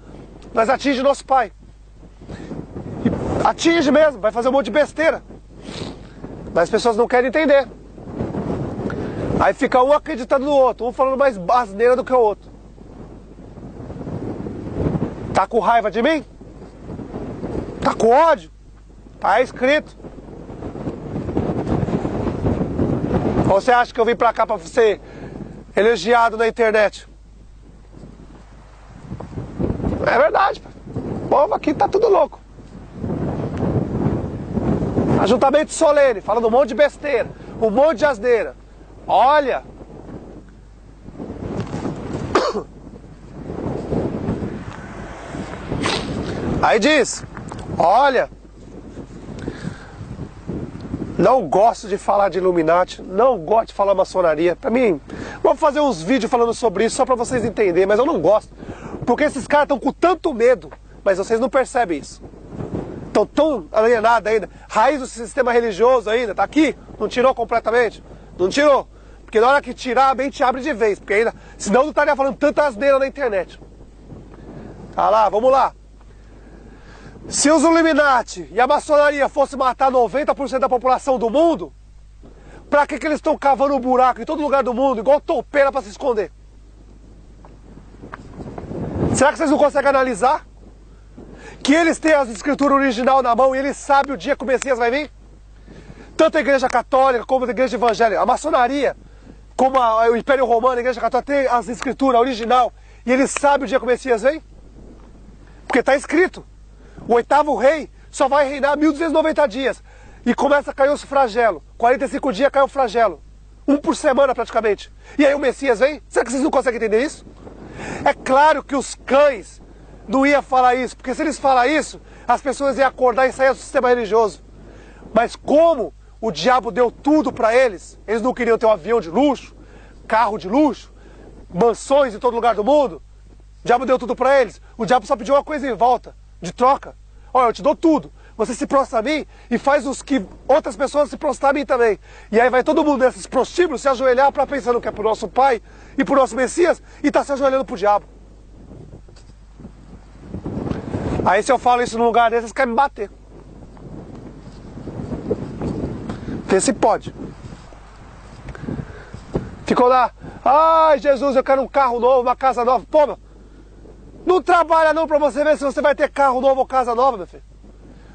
nós atinge o nosso Pai. E atinge mesmo, vai fazer um monte de besteira. Mas as pessoas não querem entender. Aí fica um acreditando no outro, um falando mais asneira do que o outro. Tá com raiva de mim? Tá com ódio? Tá escrito. Ou você acha que eu vim pra cá pra ser elogiado na internet? É verdade. O povo aqui tá tudo louco. Ajuntamento solene, falando um monte de besteira, um monte de asneira. Olha, aí diz, olha, não gosto de falar de Illuminati, não gosto de falar maçonaria. Pra mim, vou fazer uns vídeos falando sobre isso só pra vocês entenderem, mas eu não gosto. Porque esses caras estão com tanto medo, mas vocês não percebem isso. Estão tão alienados ainda. Raiz do sistema religioso ainda, tá aqui, não tirou completamente, não tirou. Porque na hora que tirar, a mente abre de vez. Porque ainda, senão não estaria falando tanta asneira na internet. Tá lá, vamos lá. Se os Illuminati e a maçonaria fossem matar 90% da população do mundo, pra que eles estão cavando um buraco em todo lugar do mundo, igual toupeira pra se esconder? Será que vocês não conseguem analisar? Que eles têm as escrituras original na mão e eles sabem o dia que o Messias vai vir? Tanto a igreja católica como a igreja evangélica, a maçonaria, como o Império Romano, a igreja católica tem as escrituras original e eles sabem o dia que o Messias vem? Porque está escrito. O 8º rei só vai reinar 1290 dias. E começa a cair os flagelos. 45 dias cai o flagelo. Um por semana praticamente. E aí o Messias vem? Será que vocês não conseguem entender isso? É claro que os cães não iam falar isso. Porque se eles falar isso, as pessoas iam acordar e sair do sistema religioso. Mas como o diabo deu tudo para eles, eles não queriam ter um avião de luxo, carro de luxo, mansões em todo lugar do mundo. O diabo deu tudo para eles. O diabo só pediu uma coisa em volta, de troca. Olha, eu te dou tudo. Você se prostra a mim e faz os que outras pessoas se prostrar a mim também. E aí vai todo mundo nesses prostíbulos se ajoelhar para pensando que é pro nosso Pai e pro nosso Messias e tá se ajoelhando pro diabo. Aí se eu falo isso num lugar desse, eles querem me bater. Vê se pode. Ficou lá, ai Jesus, eu quero um carro novo, uma casa nova. Pô, meu, não trabalha não pra você ver se você vai ter carro novo ou casa nova, meu filho.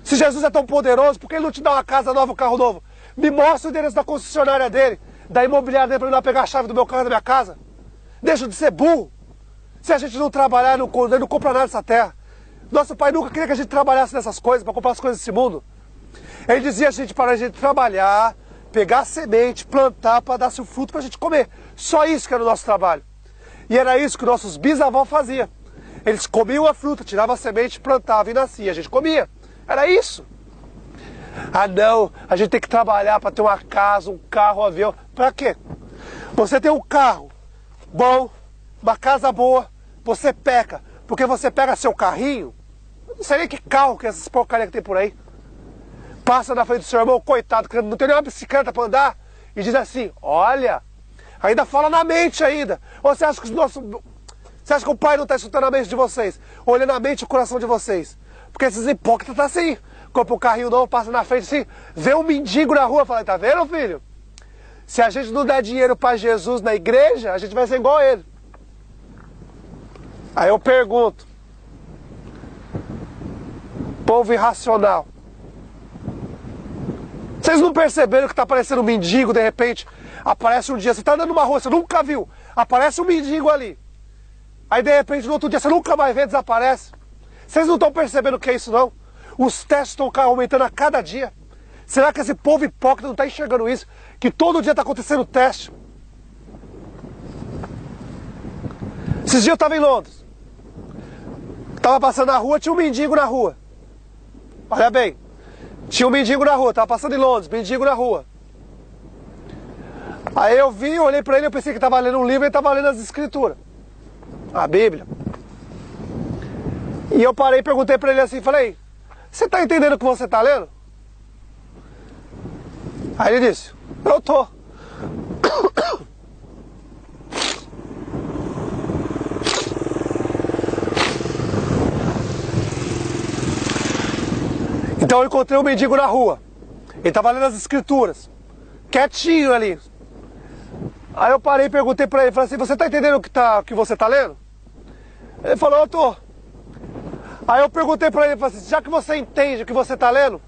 Se Jesus é tão poderoso, por que ele não te dá uma casa nova, um carro novo? Me mostra o endereço da concessionária dele, da imobiliária dele, pra eu ir lá pegar a chave do meu carro, da minha casa. Deixa de ser burro. Se a gente não trabalhar, ele não compra nada dessa terra. Nosso pai nunca queria que a gente trabalhasse nessas coisas, para comprar as coisas desse mundo. Ele dizia a gente para a gente trabalhar, pegar a semente, plantar para dar seu fruto para a gente comer. Só isso que era o nosso trabalho. E era isso que nossos bisavós faziam. Eles comiam a fruta, tiravam a semente, plantavam e nascia. A gente comia. Era isso. Ah não, a gente tem que trabalhar para ter uma casa, um carro, um avião. Para quê? Você tem um carro bom, uma casa boa, você peca. Porque você pega seu carrinho, não sei nem que carro que essas porcarias que tem por aí. Passa na frente do seu irmão, coitado, que não tem nenhuma bicicleta para andar, e diz assim, olha, ainda fala na mente ainda. Ou você acha que você acha que o pai não está escutando a mente de vocês? Olhando a mente e o coração de vocês? Porque esses hipócritas estão assim. Compra um carrinho novo, passa na frente assim, vê um mendigo na rua, fala, tá vendo, filho? Se a gente não der dinheiro para Jesus na igreja, a gente vai ser igual a ele. Aí eu pergunto, povo irracional, vocês não perceberam que está aparecendo um mendigo de repente? Aparece um dia, você está andando numa rua, você nunca viu, aparece um mendigo ali. Aí de repente no outro dia você nunca mais vê, desaparece. Vocês não estão percebendo o que é isso não? Os testes estão aumentando a cada dia. Será que esse povo hipócrita não está enxergando isso? Que todo dia está acontecendo teste. Esses dias eu estava em Londres. Estava passando na rua, tinha um mendigo na rua. Olha bem. Tinha um mendigo na rua, estava passando em Londres, mendigo na rua. Aí eu vi, olhei para ele, eu pensei que estava lendo um livro, ele estava lendo as escrituras. A Bíblia. E eu parei e perguntei para ele assim, falei, você está entendendo o que você está lendo? Aí ele disse, eu tô. Então eu encontrei um mendigo na rua. Ele estava lendo as escrituras. Quietinho ali. Aí eu parei e perguntei para ele, falei assim, você está entendendo o que você está lendo? Ele falou, eu tô. Aí eu perguntei para ele, falei assim, já que você entende o que você está lendo,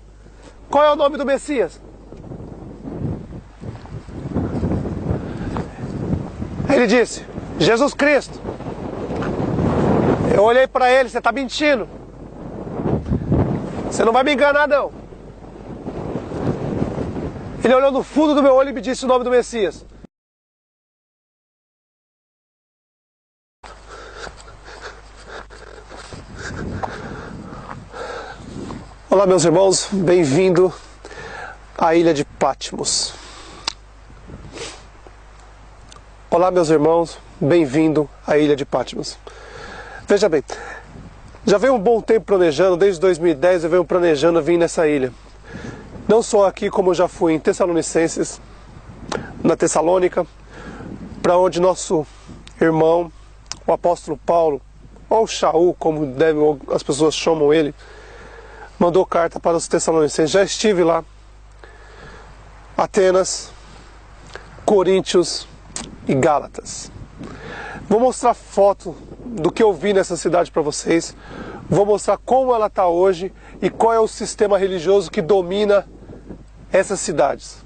qual é o nome do Messias? Ele disse, Jesus Cristo. Eu olhei para ele, você está mentindo. Você não vai me enganar não. Ele olhou no fundo do meu olho e me disse o nome do Messias. Olá meus irmãos, bem-vindo à ilha de Patmos. Olá meus irmãos, bem-vindo à ilha de Patmos. Veja bem, já venho um bom tempo planejando, desde 2010 eu venho planejando vir nessa ilha. Não só aqui, como eu já fui em Tessalonicenses, na Tessalônica, para onde nosso irmão, o apóstolo Paulo, ou Shaul, como as pessoas chamam ele, mandou carta para os Tessalonicenses. Já estive lá. Atenas, Coríntios e Gálatas. Vou mostrar foto do que eu vi nessa cidade para vocês. Vou mostrar como ela está hoje e qual é o sistema religioso que domina essas cidades.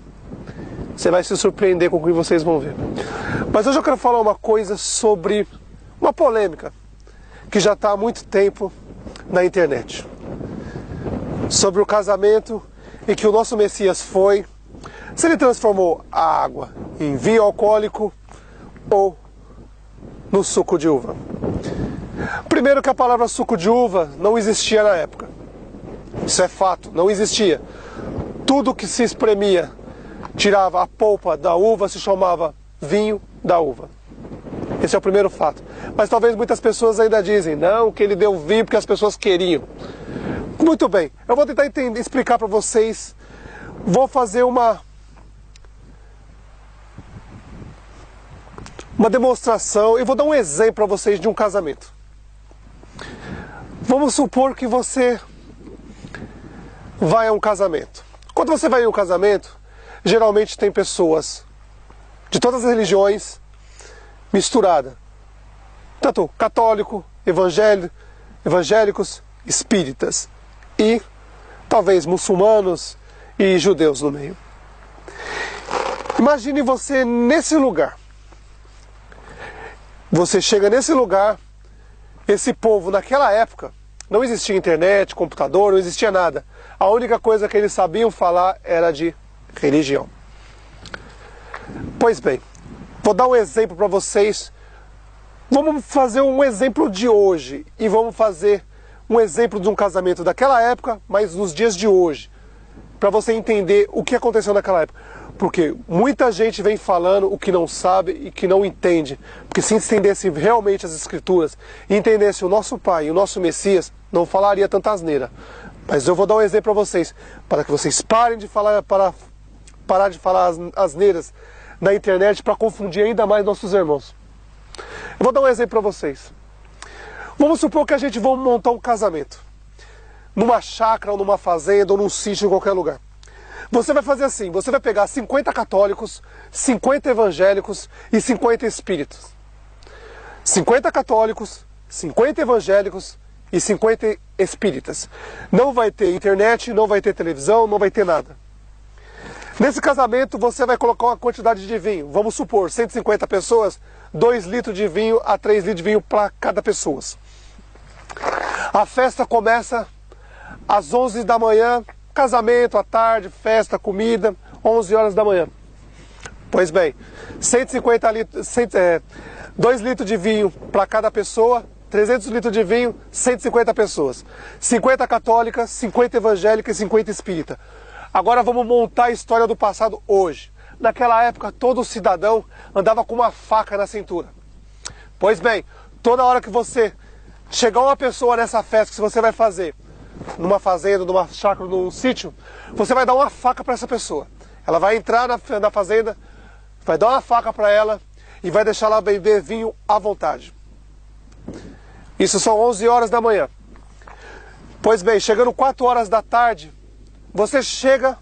Você vai se surpreender com o que vocês vão ver. Mas hoje eu quero falar uma coisa sobre uma polêmica que já está há muito tempo na internet. Sobre o casamento em que o nosso Messias foi, se ele transformou a água em vinho alcoólico ou no suco de uva. Primeiro que a palavra suco de uva não existia na época. Isso é fato, não existia. Tudo que se espremia, tirava a polpa da uva, se chamava vinho da uva. Esse é o primeiro fato. Mas talvez muitas pessoas ainda dizem, não, que ele deu vinho porque as pessoas queriam. Muito bem, eu vou tentar explicar para vocês. Vou fazer uma demonstração e vou dar um exemplo para vocês de um casamento. Vamos supor que você vai a um casamento. Quando você vai a um casamento, geralmente tem pessoas de todas as religiões misturadas. Tanto católico, evangélicos, espíritas e talvez muçulmanos e judeus no meio. Imagine você nesse lugar. Você chega nesse lugar, esse povo naquela época, não existia internet, computador, não existia nada. A única coisa que eles sabiam falar era de religião. Pois bem, vou dar um exemplo para vocês. Vamos fazer um exemplo de hoje e vamos fazer um exemplo de um casamento daquela época, mas nos dias de hoje, para você entender o que aconteceu naquela época. Porque muita gente vem falando o que não sabe e que não entende. Porque se entendesse realmente as Escrituras, e entendesse o nosso Pai e o nosso Messias, não falaria tanta asneira. Mas eu vou dar um exemplo para vocês, para que vocês parem de falar, parar de falar asneiras na internet para confundir ainda mais nossos irmãos. Eu vou dar um exemplo para vocês. Vamos supor que a gente vai montar um casamento. Numa chácara, ou numa fazenda, ou num sítio, em qualquer lugar. Você vai fazer assim, você vai pegar 50 católicos, 50 evangélicos e 50 espíritos. 50 católicos, 50 evangélicos e 50 espíritas. Não vai ter internet, não vai ter televisão, não vai ter nada. Nesse casamento você vai colocar uma quantidade de vinho. Vamos supor, 150 pessoas, 2 litros de vinho a 3 litros de vinho para cada pessoa. A festa começa às 11 da manhã, casamento à tarde, festa, comida, 11 horas da manhã. Pois bem, 2 litros de vinho para cada pessoa, 300 litros de vinho, 150 pessoas. 50 católicas, 50 evangélicas e 50 espíritas. Agora vamos montar a história do passado hoje. Naquela época, todo cidadão andava com uma faca na cintura. Pois bem, toda hora que você chegar uma pessoa nessa festa que você vai fazer, numa fazenda, numa chácara, num sítio, você vai dar uma faca para essa pessoa. Ela vai entrar na fazenda, vai dar uma faca para ela e vai deixar ela beber vinho à vontade. Isso são 11 horas da manhã. Pois bem, chegando 4 horas da tarde, você chega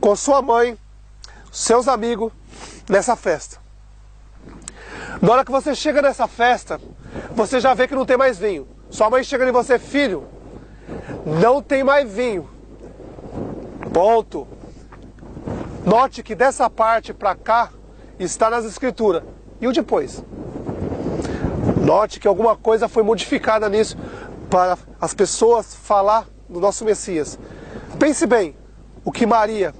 com sua mãe, seus amigos, nessa festa. Na hora que você chega nessa festa, você já vê que não tem mais vinho. Sua mãe chega em você, filho, não tem mais vinho. Ponto. Note que dessa parte para cá está nas Escrituras. E o depois? Note que alguma coisa foi modificada nisso para as pessoas falar do nosso Messias. Pense bem, o que Maria,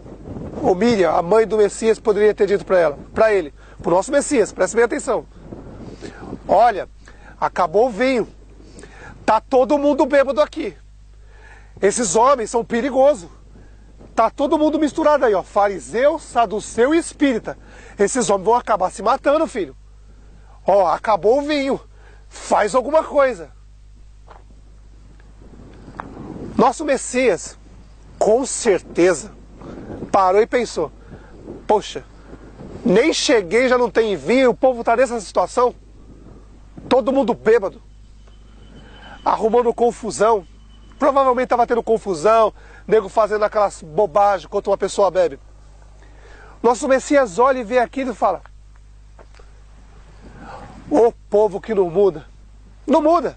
ou Miriam, a mãe do Messias, poderia ter dito para ele, para o nosso Messias, preste bem atenção. Olha, acabou o vinho. Tá todo mundo bêbado aqui. Esses homens são perigosos. Tá todo mundo misturado aí, ó. Fariseu, saduceu e espírita. Esses homens vão acabar se matando, filho. Ó, acabou o vinho. Faz alguma coisa. Nosso Messias, com certeza, parou e pensou. Poxa, nem cheguei, já não tem vinho, o povo tá nessa situação. Todo mundo bêbado. Arrumando confusão. Provavelmente estava tendo confusão, nego fazendo aquelas bobagens enquanto uma pessoa bebe. Nosso Messias olha e vê aquilo e fala: o povo que não muda. Não muda.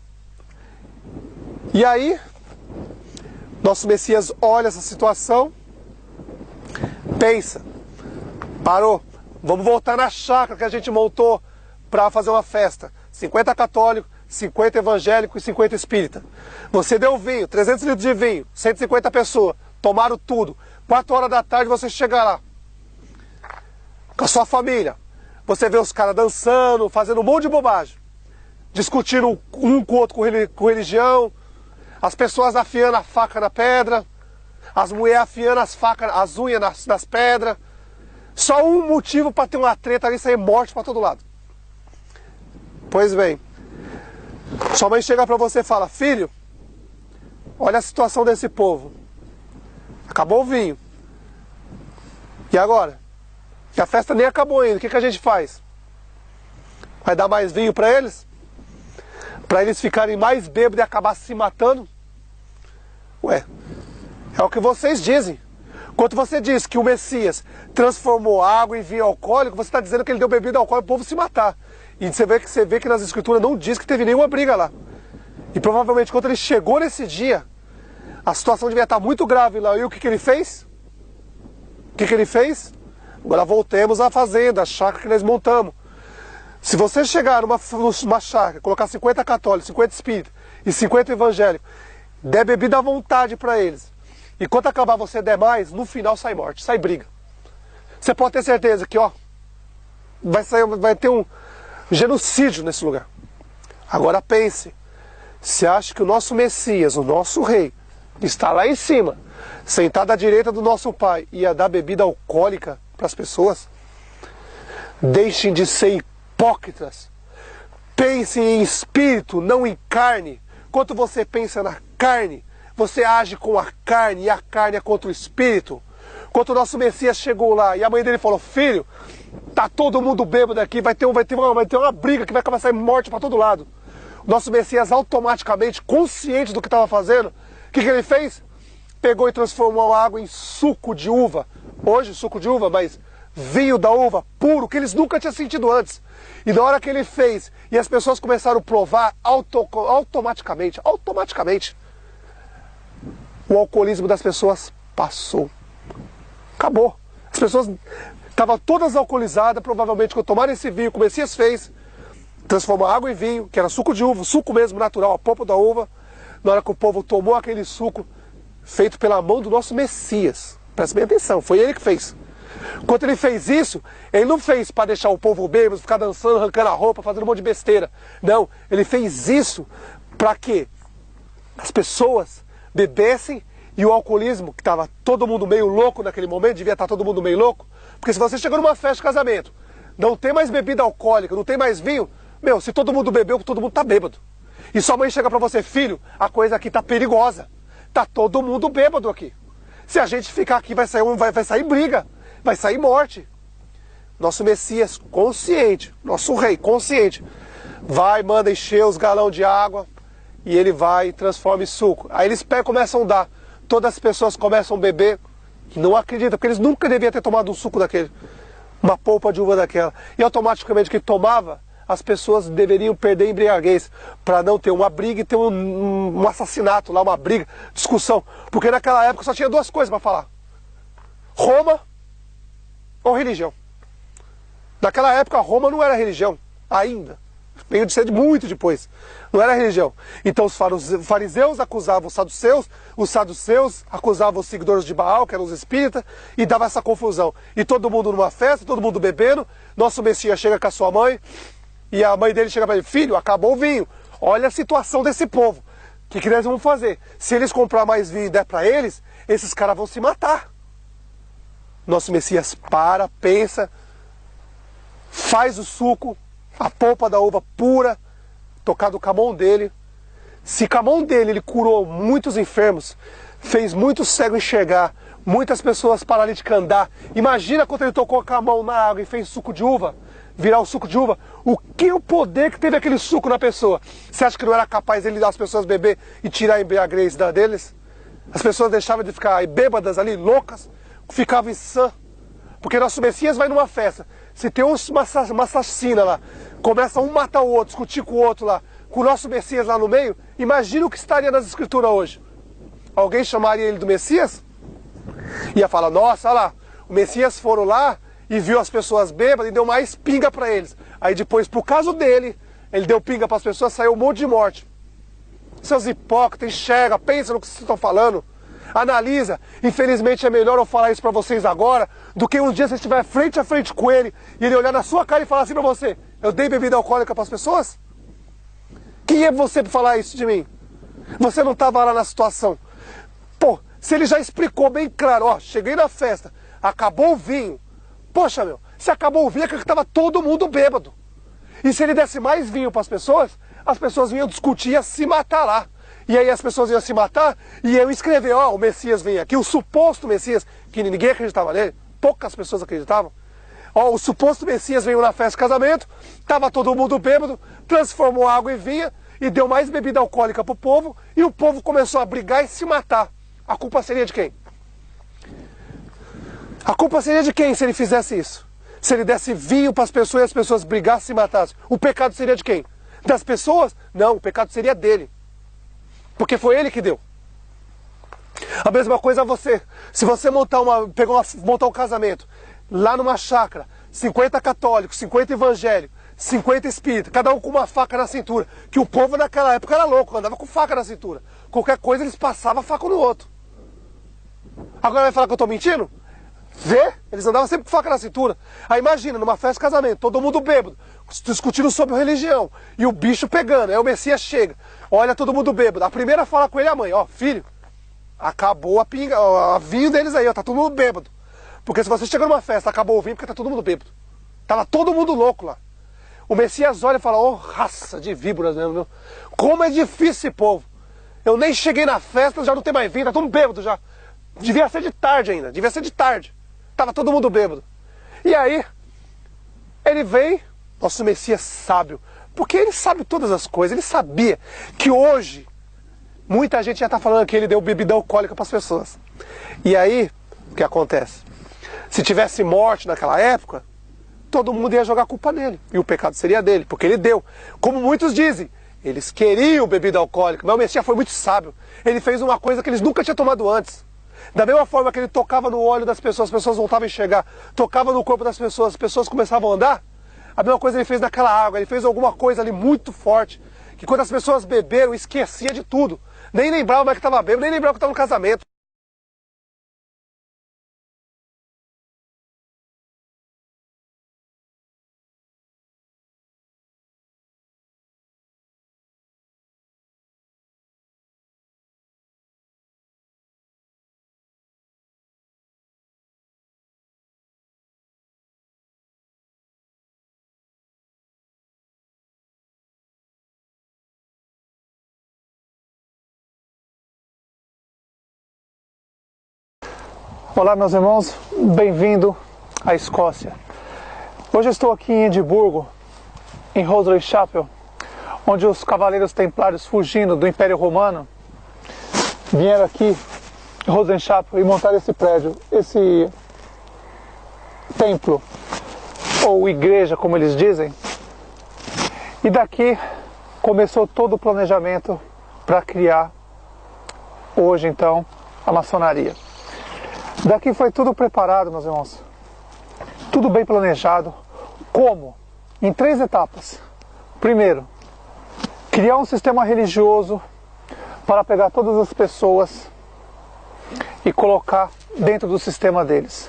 E aí, nosso Messias olha essa situação, pensa: parou, vamos voltar na chácara que a gente montou para fazer uma festa. 50 católicos, 50 evangélicos e 50 espírita. Você deu vinho, 300 litros de vinho, 150 pessoas, tomaram tudo. 4 horas da tarde você chega lá, com a sua família. Você vê os caras dançando, fazendo um monte de bobagem. Discutindo um com o outro com religião. As pessoas afiando a faca na pedra. As mulheres afiando as unhas nas pedras. Só um motivo para ter uma treta ali e sair morte para todo lado. Pois bem, sua mãe chega para você e fala: filho, olha a situação desse povo. Acabou o vinho. E agora? Que a festa nem acabou ainda, o que a gente faz? Vai dar mais vinho para eles? Para eles ficarem mais bêbados e acabar se matando? Ué, é o que vocês dizem. Quando você diz que o Messias transformou água em vinho alcoólico, você está dizendo que ele deu bebida alcoólica para o povo se matar. E você vê que nas escrituras não diz que teve nenhuma briga lá. E provavelmente quando ele chegou nesse dia, a situação devia estar muito grave lá. E o que ele fez? O que ele fez? Agora voltemos à fazenda, a chácara que nós montamos. Se você chegar numa chácara, colocar 50 católicos, 50 espíritas e 50 evangélicos, der bebida à vontade para eles, e quando acabar você der mais, no final sai morte, sai briga. Você pode ter certeza que vai ter um genocídio nesse lugar. Agora pense, você acha que o nosso Messias, o nosso rei, está lá em cima, sentado à direita do nosso Pai, ia dar bebida alcoólica para as pessoas? Deixem de ser hipócritas. Pensem em espírito, não em carne. Quando você pensa na carne, você age com a carne, e a carne é contra o espírito. Quando o nosso Messias chegou lá e a mãe dele falou: filho, tá todo mundo bêbado aqui, vai ter uma briga que vai acabar saindo morte para todo lado. O nosso Messias automaticamente, consciente do que estava fazendo, o que ele fez? Pegou e transformou a água em suco de uva. Hoje suco de uva, mas vinho da uva puro, que eles nunca tinham sentido antes. E na hora que ele fez, e as pessoas começaram a provar, automaticamente, o alcoolismo das pessoas passou. Acabou. As pessoas estavam todas alcoolizadas, provavelmente quando tomaram esse vinho, como o Messias fez, transformou a água em vinho, que era suco de uva, suco mesmo natural, a polpa da uva. Na hora que o povo tomou aquele suco, feito pela mão do nosso Messias. Presta bem atenção, foi ele que fez. Quando ele fez isso, ele não fez para deixar o povo bêbado, ficar dançando, arrancando a roupa, fazendo um monte de besteira. Não, ele fez isso para que as pessoas bebessem e o alcoolismo, que estava todo mundo meio louco naquele momento, devia estar todo mundo meio louco, porque se você chegou numa festa de casamento, não tem mais bebida alcoólica, não tem mais vinho, se todo mundo bebeu, todo mundo tá bêbado. E sua mãe chega para você: filho, a coisa aqui tá perigosa, tá todo mundo bêbado aqui. Se a gente ficar aqui vai sair briga, vai sair morte. Nosso Messias consciente, nosso rei consciente, vai, manda encher os galões de água e ele vai e transforma em suco. Aí eles começam a dar, todas as pessoas começam a beber e não acreditam, porque eles nunca deviam ter tomado um suco daquele, uma polpa de uva daquela. E automaticamente que tomava, as pessoas deveriam perder a embriaguez para não ter uma briga e ter um assassinato lá, uma briga, discussão. Porque naquela época só tinha duas coisas para falar: Roma ou religião. Naquela época Roma não era religião ainda. Veio de ser muito depois. Não era religião. Então os fariseus acusavam os saduceus acusavam os seguidores de Baal, que eram os espíritas, e dava essa confusão. E todo mundo numa festa, todo mundo bebendo. Nosso Messias chega com a sua mãe, e a mãe dele chega para ele: filho, acabou o vinho. Olha a situação desse povo. O que nós vamos fazer? Se eles comprar mais vinho e der para eles, esses caras vão se matar. Nosso Messias pensa, faz o suco, a polpa da uva pura, tocado com a mão dele. Se com a mão dele ele curou muitos enfermos, fez muitos cegos enxergar, muitas pessoas paralíticas andar. Imagina quando ele tocou com a mão na água e fez suco de uva. virar o suco de uva. O poder que teve aquele suco na pessoa? Você acha que não era capaz ele dar as pessoas beber e tirar a embriaguez deles? As pessoas deixavam de ficar bêbadas ali, loucas, ficavam insã. Porque nosso Messias vai numa festa. Se tem uma assassina lá, começa um matar o outro, discutir com o outro lá, com o nosso Messias lá no meio, imagina o que estaria nas escrituras hoje. Alguém chamaria ele do Messias? Ia falar, nossa, olha lá, o Messias foram lá e viu as pessoas bêbadas e deu mais pinga para eles. Aí depois, por causa dele, ele deu pinga para as pessoas, saiu um monte de morte. Seus hipócritas, enxerga, pensa no que vocês estão falando. Analisa. Infelizmente é melhor eu falar isso para vocês agora do que um dia você estiver frente a frente com ele e ele olhar na sua cara e falar assim para você: eu dei bebida alcoólica para as pessoas? Quem é você para falar isso de mim? Você não estava lá na situação. Pô, se ele já explicou bem claro, ó, cheguei na festa, acabou o vinho. Poxa, meu, se acabou o vinho é que estava todo mundo bêbado. E se ele desse mais vinho para as pessoas vinham discutir e se matar lá. E aí as pessoas iam se matar e eu escrever, ó, o Messias vem aqui, o suposto Messias, que ninguém acreditava nele, poucas pessoas acreditavam. Ó, o suposto Messias veio na festa de casamento, tava todo mundo bêbado, transformou água em vinho e deu mais bebida alcoólica pro povo e o povo começou a brigar e se matar. A culpa seria de quem? A culpa seria de quem se ele fizesse isso? Se ele desse vinho para as pessoas e as pessoas brigassem e se matassem, o pecado seria de quem? Das pessoas? Não, o pecado seria dele. Porque foi ele que deu. A mesma coisa você. Se você montar um casamento lá numa chácara, 50 católicos, 50 evangélicos, 50 espíritas, cada um com uma faca na cintura. Que o povo naquela época era louco, andava com faca na cintura. Qualquer coisa eles passavam a faca no outro. Agora vai falar que eu estou mentindo? Vê? Eles andavam sempre com faca na cintura. Aí imagina, numa festa de casamento, todo mundo bêbado, discutindo sobre religião, e o bicho pegando, aí o Messias chega, olha todo mundo bêbado. A primeira fala com ele a mãe, ó, filho, acabou a pinga, a vinho deles aí, ó, tá todo mundo bêbado. Porque se você chega numa festa, acabou o vinho, porque tá todo mundo bêbado. Tava todo mundo louco lá. O Messias olha e fala, ó, raça de víboras mesmo, meu. Como é difícil esse povo. Eu nem cheguei na festa, já não tem mais vinho, tá todo bêbado já. Devia ser de tarde ainda, devia ser de tarde. Tava todo mundo bêbado. E aí, ele vem, nosso Messias sábio, porque ele sabe todas as coisas, ele sabia que hoje, muita gente já está falando que ele deu bebida alcoólica para as pessoas. E aí, o que acontece? Se tivesse morte naquela época, todo mundo ia jogar a culpa nele, e o pecado seria dele, porque ele deu. Como muitos dizem, eles queriam bebida alcoólica, mas o Messias foi muito sábio. Ele fez uma coisa que eles nunca tinham tomado antes. Da mesma forma que ele tocava no óleo das pessoas, as pessoas voltavam a enxergar, tocava no corpo das pessoas, as pessoas começavam a andar, a mesma coisa ele fez naquela água, ele fez alguma coisa ali muito forte, que quando as pessoas beberam, esquecia de tudo, nem lembrava mais que estava bêbado, nem lembrava que estava no casamento. Olá meus irmãos, bem-vindo à Escócia. Hoje eu estou aqui em Edimburgo, em Hosley Chapel, onde os cavaleiros templários fugindo do Império Romano vieram aqui em Hosley Chapel e montaram esse prédio, esse templo, ou igreja como eles dizem. E daqui começou todo o planejamento para criar hoje então a maçonaria. Daqui foi tudo preparado, meus irmãos. Tudo bem planejado. Como? Em 3 etapas. Primeiro, criar um sistema religioso para pegar todas as pessoas e colocar dentro do sistema deles.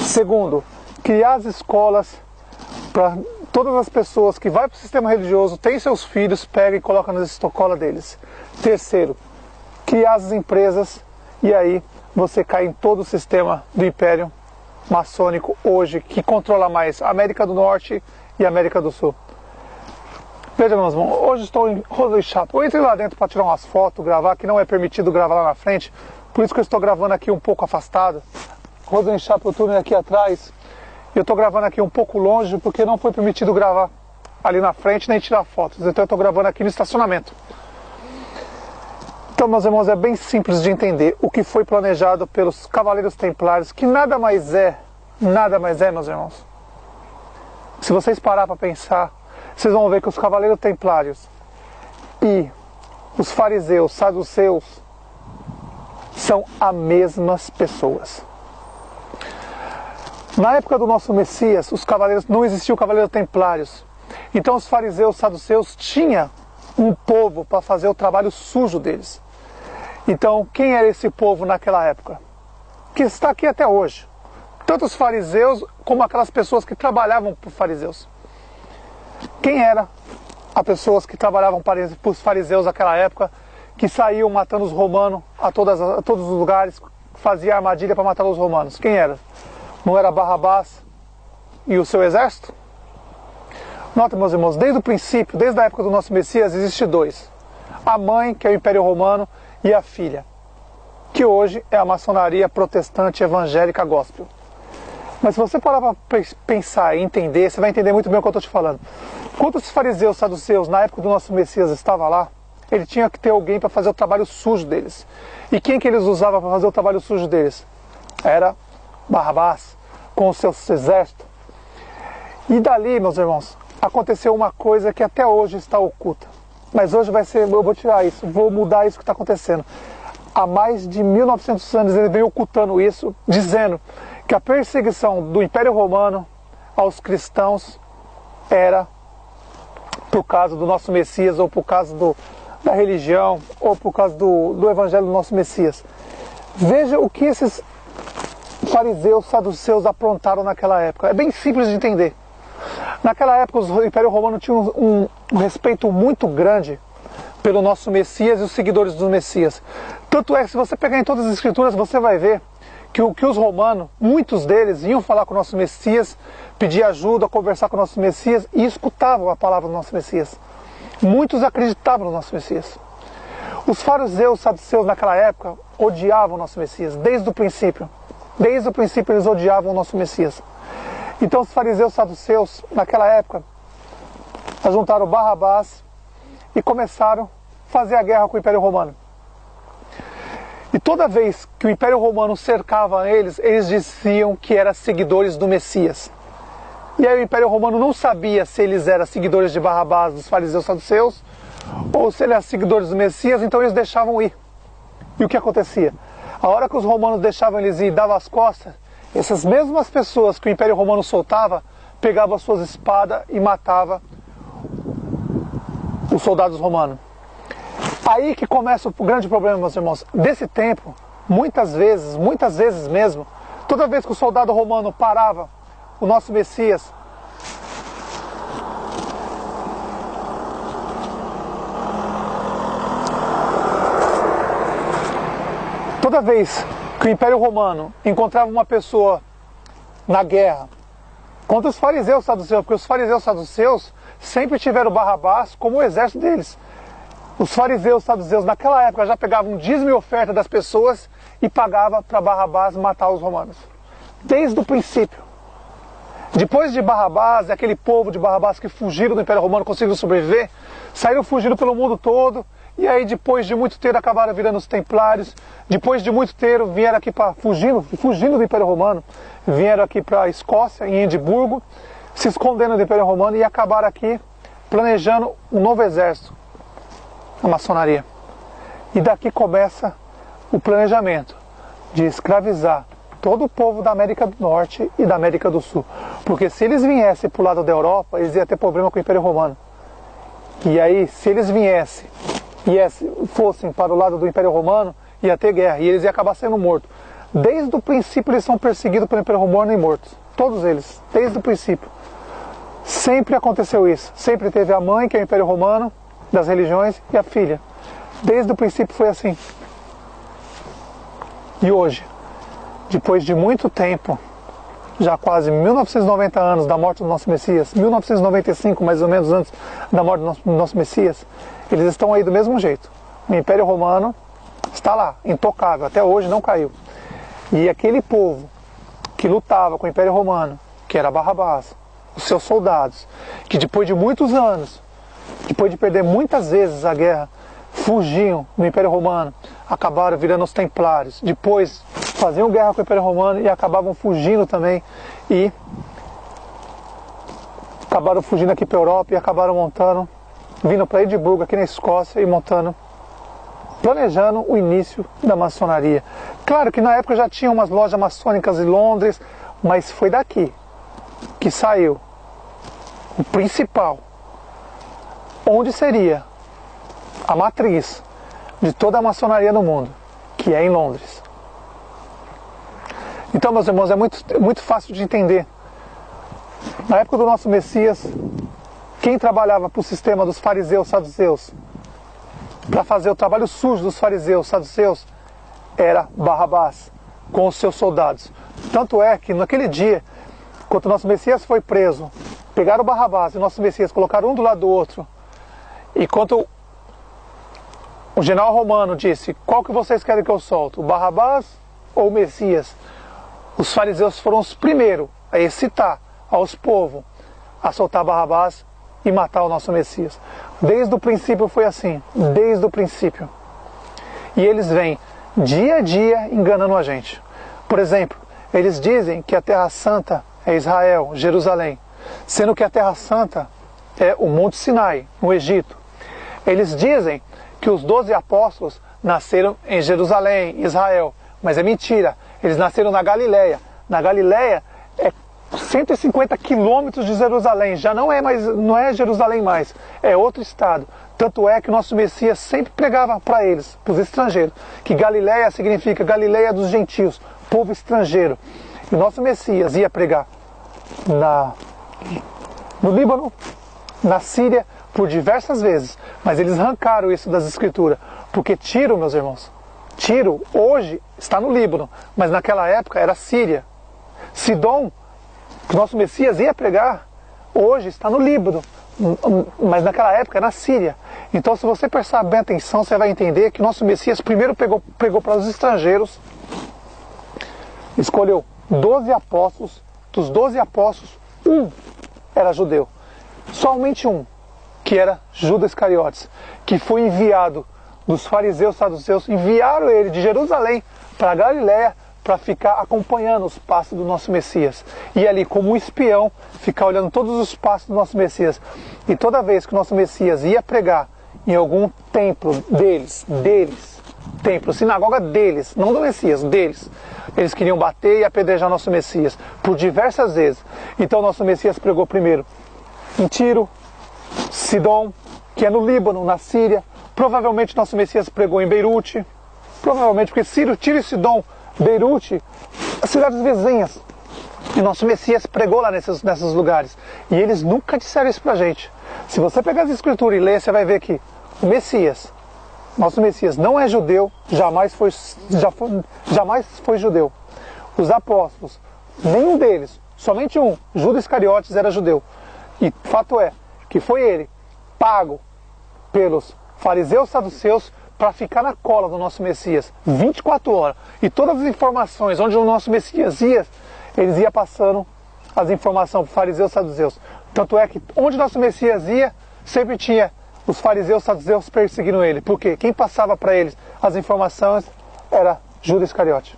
Segundo, criar as escolas para todas as pessoas que vão para o sistema religioso, têm seus filhos, pegam e colocam nas escolas deles. Terceiro, criar as empresas e aí você cai em todo o sistema do Império Maçônico hoje, que controla mais a América do Norte e a América do Sul. Veja, meus irmãos, hoje estou em Hosley Chapel. Eu entrei lá dentro para tirar umas fotos, gravar, que não é permitido gravar lá na frente, por isso que eu estou gravando aqui um pouco afastado. Hosley Chapel, o túnel aqui atrás. Eu estou gravando aqui um pouco longe porque não foi permitido gravar ali na frente nem tirar fotos. Então eu estou gravando aqui no estacionamento. Então, meus irmãos, é bem simples de entender o que foi planejado pelos Cavaleiros Templários, que nada mais é, meus irmãos. Se vocês parar para pensar, vocês vão ver que os Cavaleiros Templários e os fariseus, saduceus, são as mesmas pessoas. Na época do nosso Messias, os cavaleiros, não existiam Cavaleiros Templários. Então os fariseus, saduceus tinham um povo para fazer o trabalho sujo deles. Então, quem era esse povo naquela época? Que está aqui até hoje. Tanto os fariseus como aquelas pessoas que trabalhavam para os fariseus. Quem era as pessoas que trabalhavam para os fariseus naquela época, que saíam matando os romanos a todos os lugares, fazia armadilha para matar os romanos? Quem era? Não era Barrabás e o seu exército? Nota, meus irmãos, desde o princípio, desde a época do nosso Messias, existe dois. A mãe, que é o Império Romano, e a filha, que hoje é a maçonaria protestante evangélica gospel. Mas se você parar para pensar e entender, você vai entender muito bem o que eu estou te falando. Quando os fariseus, saduceus, na época do nosso Messias, estavam lá, ele tinha que ter alguém para fazer o trabalho sujo deles. E quem que eles usavam para fazer o trabalho sujo deles? Era Barrabás, com o seu exército. E dali, meus irmãos, aconteceu uma coisa que até hoje está oculta. Mas hoje vai ser, eu vou tirar isso, vou mudar isso que está acontecendo. Há mais de 1900 anos ele vem ocultando isso, dizendo que a perseguição do Império Romano aos cristãos era por causa do nosso Messias, ou por causa da religião, ou por causa do Evangelho do nosso Messias. Veja o que esses fariseus, saduceus aprontaram naquela época. É bem simples de entender. Naquela época o Império Romano tinha um respeito muito grande pelo nosso Messias e os seguidores do Messias. Tanto é que se você pegar em todas as escrituras, você vai ver que os romanos, muitos deles, iam falar com o nosso Messias, pedir ajuda, conversar com o nosso Messias e escutavam a palavra do nosso Messias. Muitos acreditavam no nosso Messias. Os fariseus, saduceus naquela época odiavam o nosso Messias, desde o princípio. Desde o princípio eles odiavam o nosso Messias. Então os fariseus, saduceus, naquela época, juntaram Barrabás e começaram a fazer a guerra com o Império Romano. E toda vez que o Império Romano cercava eles, eles diziam que eram seguidores do Messias. E aí o Império Romano não sabia se eles eram seguidores de Barrabás, dos fariseus, saduceus, ou se eles eram seguidores do Messias, então eles deixavam ir. E o que acontecia? A hora que os romanos deixavam eles ir e davam as costas, essas mesmas pessoas que o Império Romano soltava, pegavam as suas espadas e matavam os soldados romanos. Aí que começa o grande problema, meus irmãos. Desse tempo, muitas vezes mesmo, toda vez que o soldado romano parava o nosso Messias, toda vez que o Império Romano encontrava uma pessoa na guerra contra os fariseus saduceus, porque os fariseus saduceus sempre tiveram Barrabás como o exército deles. Os fariseus saduceus naquela época já pegavam dízimo e oferta das pessoas e pagavam para Barrabás matar os romanos. Desde o princípio. Depois de Barrabás, aquele povo de Barrabás que fugiram do Império Romano, conseguiram sobreviver, saíram fugindo pelo mundo todo. E aí, depois de muito tempo, acabaram virando os templários. Depois de muito tempo, vieram aqui para fugindo do Império Romano. Vieram aqui para a Escócia, em Edimburgo, se escondendo do Império Romano e acabaram aqui planejando um novo exército, a maçonaria. E daqui começa o planejamento de escravizar todo o povo da América do Norte e da América do Sul. Porque se eles viessem para o lado da Europa, eles iam ter problema com o Império Romano. E aí, se eles viessem e fossem para o lado do Império Romano, ia ter guerra e eles iam acabar sendo mortos. Desde o princípio eles são perseguidos pelo Império Romano e mortos. Todos eles, desde o princípio. Sempre aconteceu isso. Sempre teve a mãe, que é o Império Romano, das religiões, e a filha. Desde o princípio foi assim. E hoje, depois de muito tempo, já quase 1990 anos da morte do nosso Messias, 1995 mais ou menos antes da morte do nosso Messias, eles estão aí do mesmo jeito. O Império Romano está lá, intocável, até hoje não caiu. E aquele povo que lutava com o Império Romano que era Barrabás, os seus soldados, que depois de muitos anos, depois de perder muitas vezes a guerra, fugiam no Império Romano, acabaram virando os Templários, depois faziam guerra com o Império Romano e acabavam fugindo também, e acabaram fugindo aqui para a Europa e acabaram montando, vindo para Edimburgo, aqui na Escócia, e montando, planejando o início da maçonaria. Claro que na época já tinha umas lojas maçônicas em Londres, mas foi daqui que saiu o principal, onde seria a matriz de toda a maçonaria no mundo, que é em Londres. Então, meus irmãos, é muito fácil de entender. Na época do nosso Messias, quem trabalhava para o sistema dos fariseus, saduceus, para fazer o trabalho sujo dos fariseus, saduceus, era Barrabás, com os seus soldados. Tanto é que naquele dia, quando o nosso Messias foi preso, pegaram o Barrabás e o nosso Messias, colocaram um do lado do outro, e quando o general romano disse: qual que vocês querem que eu solte, o Barrabás ou o Messias? Os fariseus foram os primeiros a excitar aos povos a soltar Barrabás e matar o nosso Messias. Desde o princípio foi assim, desde o princípio. E eles vêm dia a dia enganando a gente. Por exemplo, eles dizem que a Terra Santa é Israel, Jerusalém, sendo que a Terra Santa é o Monte Sinai, no Egito. Eles dizem que os 12 apóstolos nasceram em Jerusalém, Israel, mas é mentira, eles nasceram na Galileia. Na Galileia é 150 quilômetros de Jerusalém, já não é Jerusalém mais, é outro estado. Tanto é que o nosso Messias sempre pregava para eles, para os estrangeiros, que Galileia significa Galileia dos gentios, povo estrangeiro. E o nosso Messias ia pregar no Líbano, na Síria, por diversas vezes, mas eles arrancaram isso das escrituras, porque Tiro, meus irmãos, Tiro hoje está no Líbano, mas naquela época era Síria. Sidom, que o nosso Messias ia pregar, hoje está no Líbano, mas naquela época era na Síria. Então, se você prestar bem atenção, você vai entender que o nosso Messias primeiro pregou para os estrangeiros, escolheu 12 apóstolos, dos 12 apóstolos, um era judeu, somente um, que era Judas Iscariotes, que foi enviado dos fariseus, saduceus, enviaram ele de Jerusalém para Galiléia para ficar acompanhando os passos do nosso Messias. E ali, como um espião, ficar olhando todos os passos do nosso Messias. E toda vez que o nosso Messias ia pregar em algum templo deles, templo, sinagoga deles, não do Messias, deles, eles queriam bater e apedrejar nosso Messias por diversas vezes. Então nosso Messias pregou primeiro em Tiro, Sidom, que é no Líbano, na Síria. Provavelmente nosso Messias pregou em Beirute, provavelmente, porque Tiro e Sidom, Beirute, as cidades vizinhas. E nosso Messias pregou lá nesses lugares. E eles nunca disseram isso pra gente. Se você pegar as escrituras e ler, você vai ver que o Messias, nosso Messias, não é judeu, jamais foi judeu. Os apóstolos, nenhum deles, somente um, Judas Iscariotes, era judeu. E fato é que foi ele pago pelos fariseus saduceus para ficar na cola do nosso Messias 24 horas. E todas as informações onde o nosso Messias ia, eles iam passando as informações para os fariseus saduceus. Tanto é que onde nosso Messias ia, sempre tinha os fariseus saduceus perseguindo ele. Porque quem passava para eles as informações era Judas Iscariote.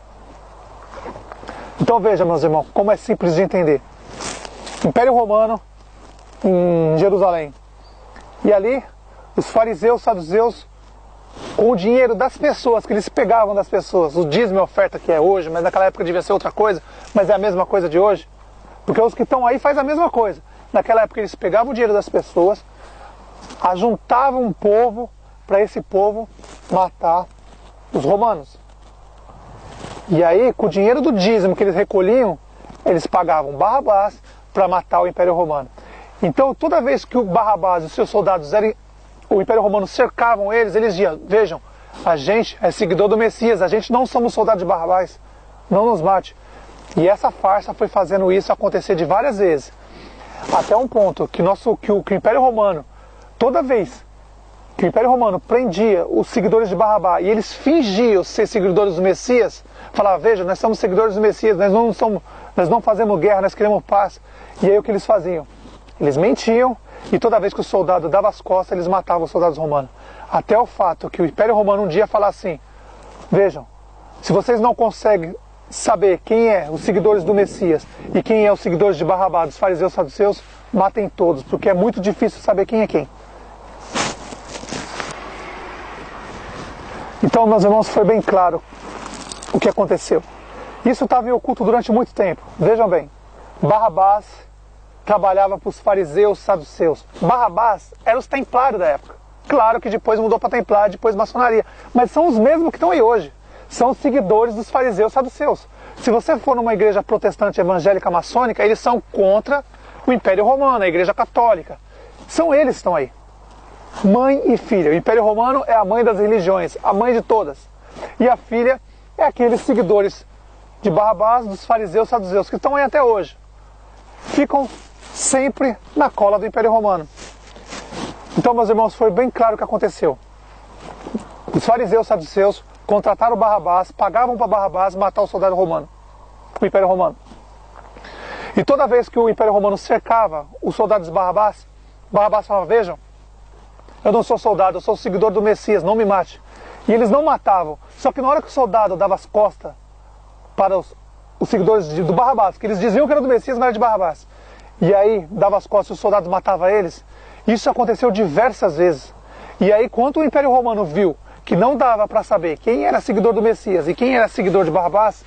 Então veja, meus irmãos, como é simples de entender. Império Romano em Jerusalém. E ali, os fariseus, saduceus, com o dinheiro das pessoas, que eles pegavam das pessoas, o dízimo e oferta que é hoje, mas naquela época devia ser outra coisa, mas é a mesma coisa de hoje, porque os que estão aí fazem a mesma coisa. Naquela época eles pegavam o dinheiro das pessoas, ajuntavam um povo, para esse povo matar os romanos. E aí, com o dinheiro do dízimo que eles recolhiam, eles pagavam Barrabás para matar o Império Romano. Então, toda vez que o Barrabás e os seus soldados o Império Romano cercavam eles, eles diziam: vejam, a gente é seguidor do Messias, a gente não somos soldados de Barrabás, não nos mate. E essa farsa foi fazendo isso acontecer de várias vezes, até um ponto que o Império Romano, toda vez que o Império Romano prendia os seguidores de Barrabás e eles fingiam ser seguidores do Messias, falavam: veja, nós somos seguidores do Messias, nós nós não fazemos guerra, nós queremos paz. E aí o que eles faziam? Eles mentiam e toda vez que o soldado dava as costas, eles matavam os soldados romanos. Até o fato que o Império Romano um dia fala assim, vejam, se vocês não conseguem saber quem é os seguidores do Messias e quem é os seguidores de Barrabás, dos fariseus e saduceus, matem todos, porque é muito difícil saber quem é quem. Então, meus irmãos, foi bem claro o que aconteceu. Isso estava em oculto durante muito tempo. Vejam bem, Barrabás trabalhava para os fariseus e saduceus. Barrabás era os templários da época. Claro que depois mudou para templário, depois maçonaria. Mas são os mesmos que estão aí hoje. São os seguidores dos fariseus e saduceus. Se você for numa igreja protestante evangélica maçônica, eles são contra o Império Romano, a igreja católica. São eles que estão aí. Mãe e filha. O Império Romano é a mãe das religiões, a mãe de todas. E a filha é aqueles seguidores de Barrabás, dos fariseus e saduceus, que estão aí até hoje. Ficam sempre na cola do Império Romano. Então, meus irmãos, foi bem claro o que aconteceu. Os fariseus e saduceus contrataram Barrabás, pagavam para Barrabás matar o soldado romano, o Império Romano. E toda vez que o Império Romano cercava os soldados de Barrabás, Barrabás falava, vejam, eu não sou soldado, eu sou seguidor do Messias, não me mate. E eles não matavam. Só que na hora que o soldado dava as costas para os seguidores do Barrabás, que eles diziam que era do Messias, mas era de Barrabás, e aí dava as costas e os soldados matavam eles, isso aconteceu diversas vezes. E aí, quando o Império Romano viu que não dava para saber quem era seguidor do Messias e quem era seguidor de Barrabás,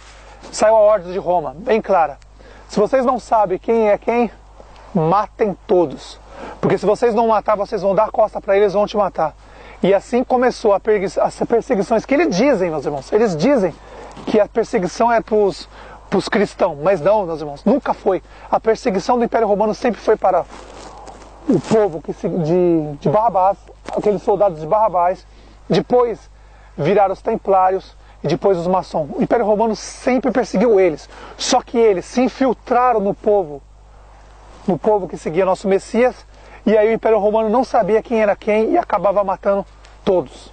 saiu a ordem de Roma, bem clara. Se vocês não sabem quem é quem, matem todos. Porque se vocês não matar, vocês vão dar costa para eles, vão te matar. E assim começou as perseguições que eles dizem, meus irmãos. Eles dizem que a perseguição é para os cristãos, mas não, meus irmãos, nunca foi. A perseguição do Império Romano sempre foi para o povo de Barrabás, aqueles soldados de Barrabás. Depois viraram os templários e depois os maçons. O Império Romano sempre perseguiu eles. Só que eles se infiltraram no povo que seguia nosso Messias. E aí o Império Romano não sabia quem era quem e acabava matando todos.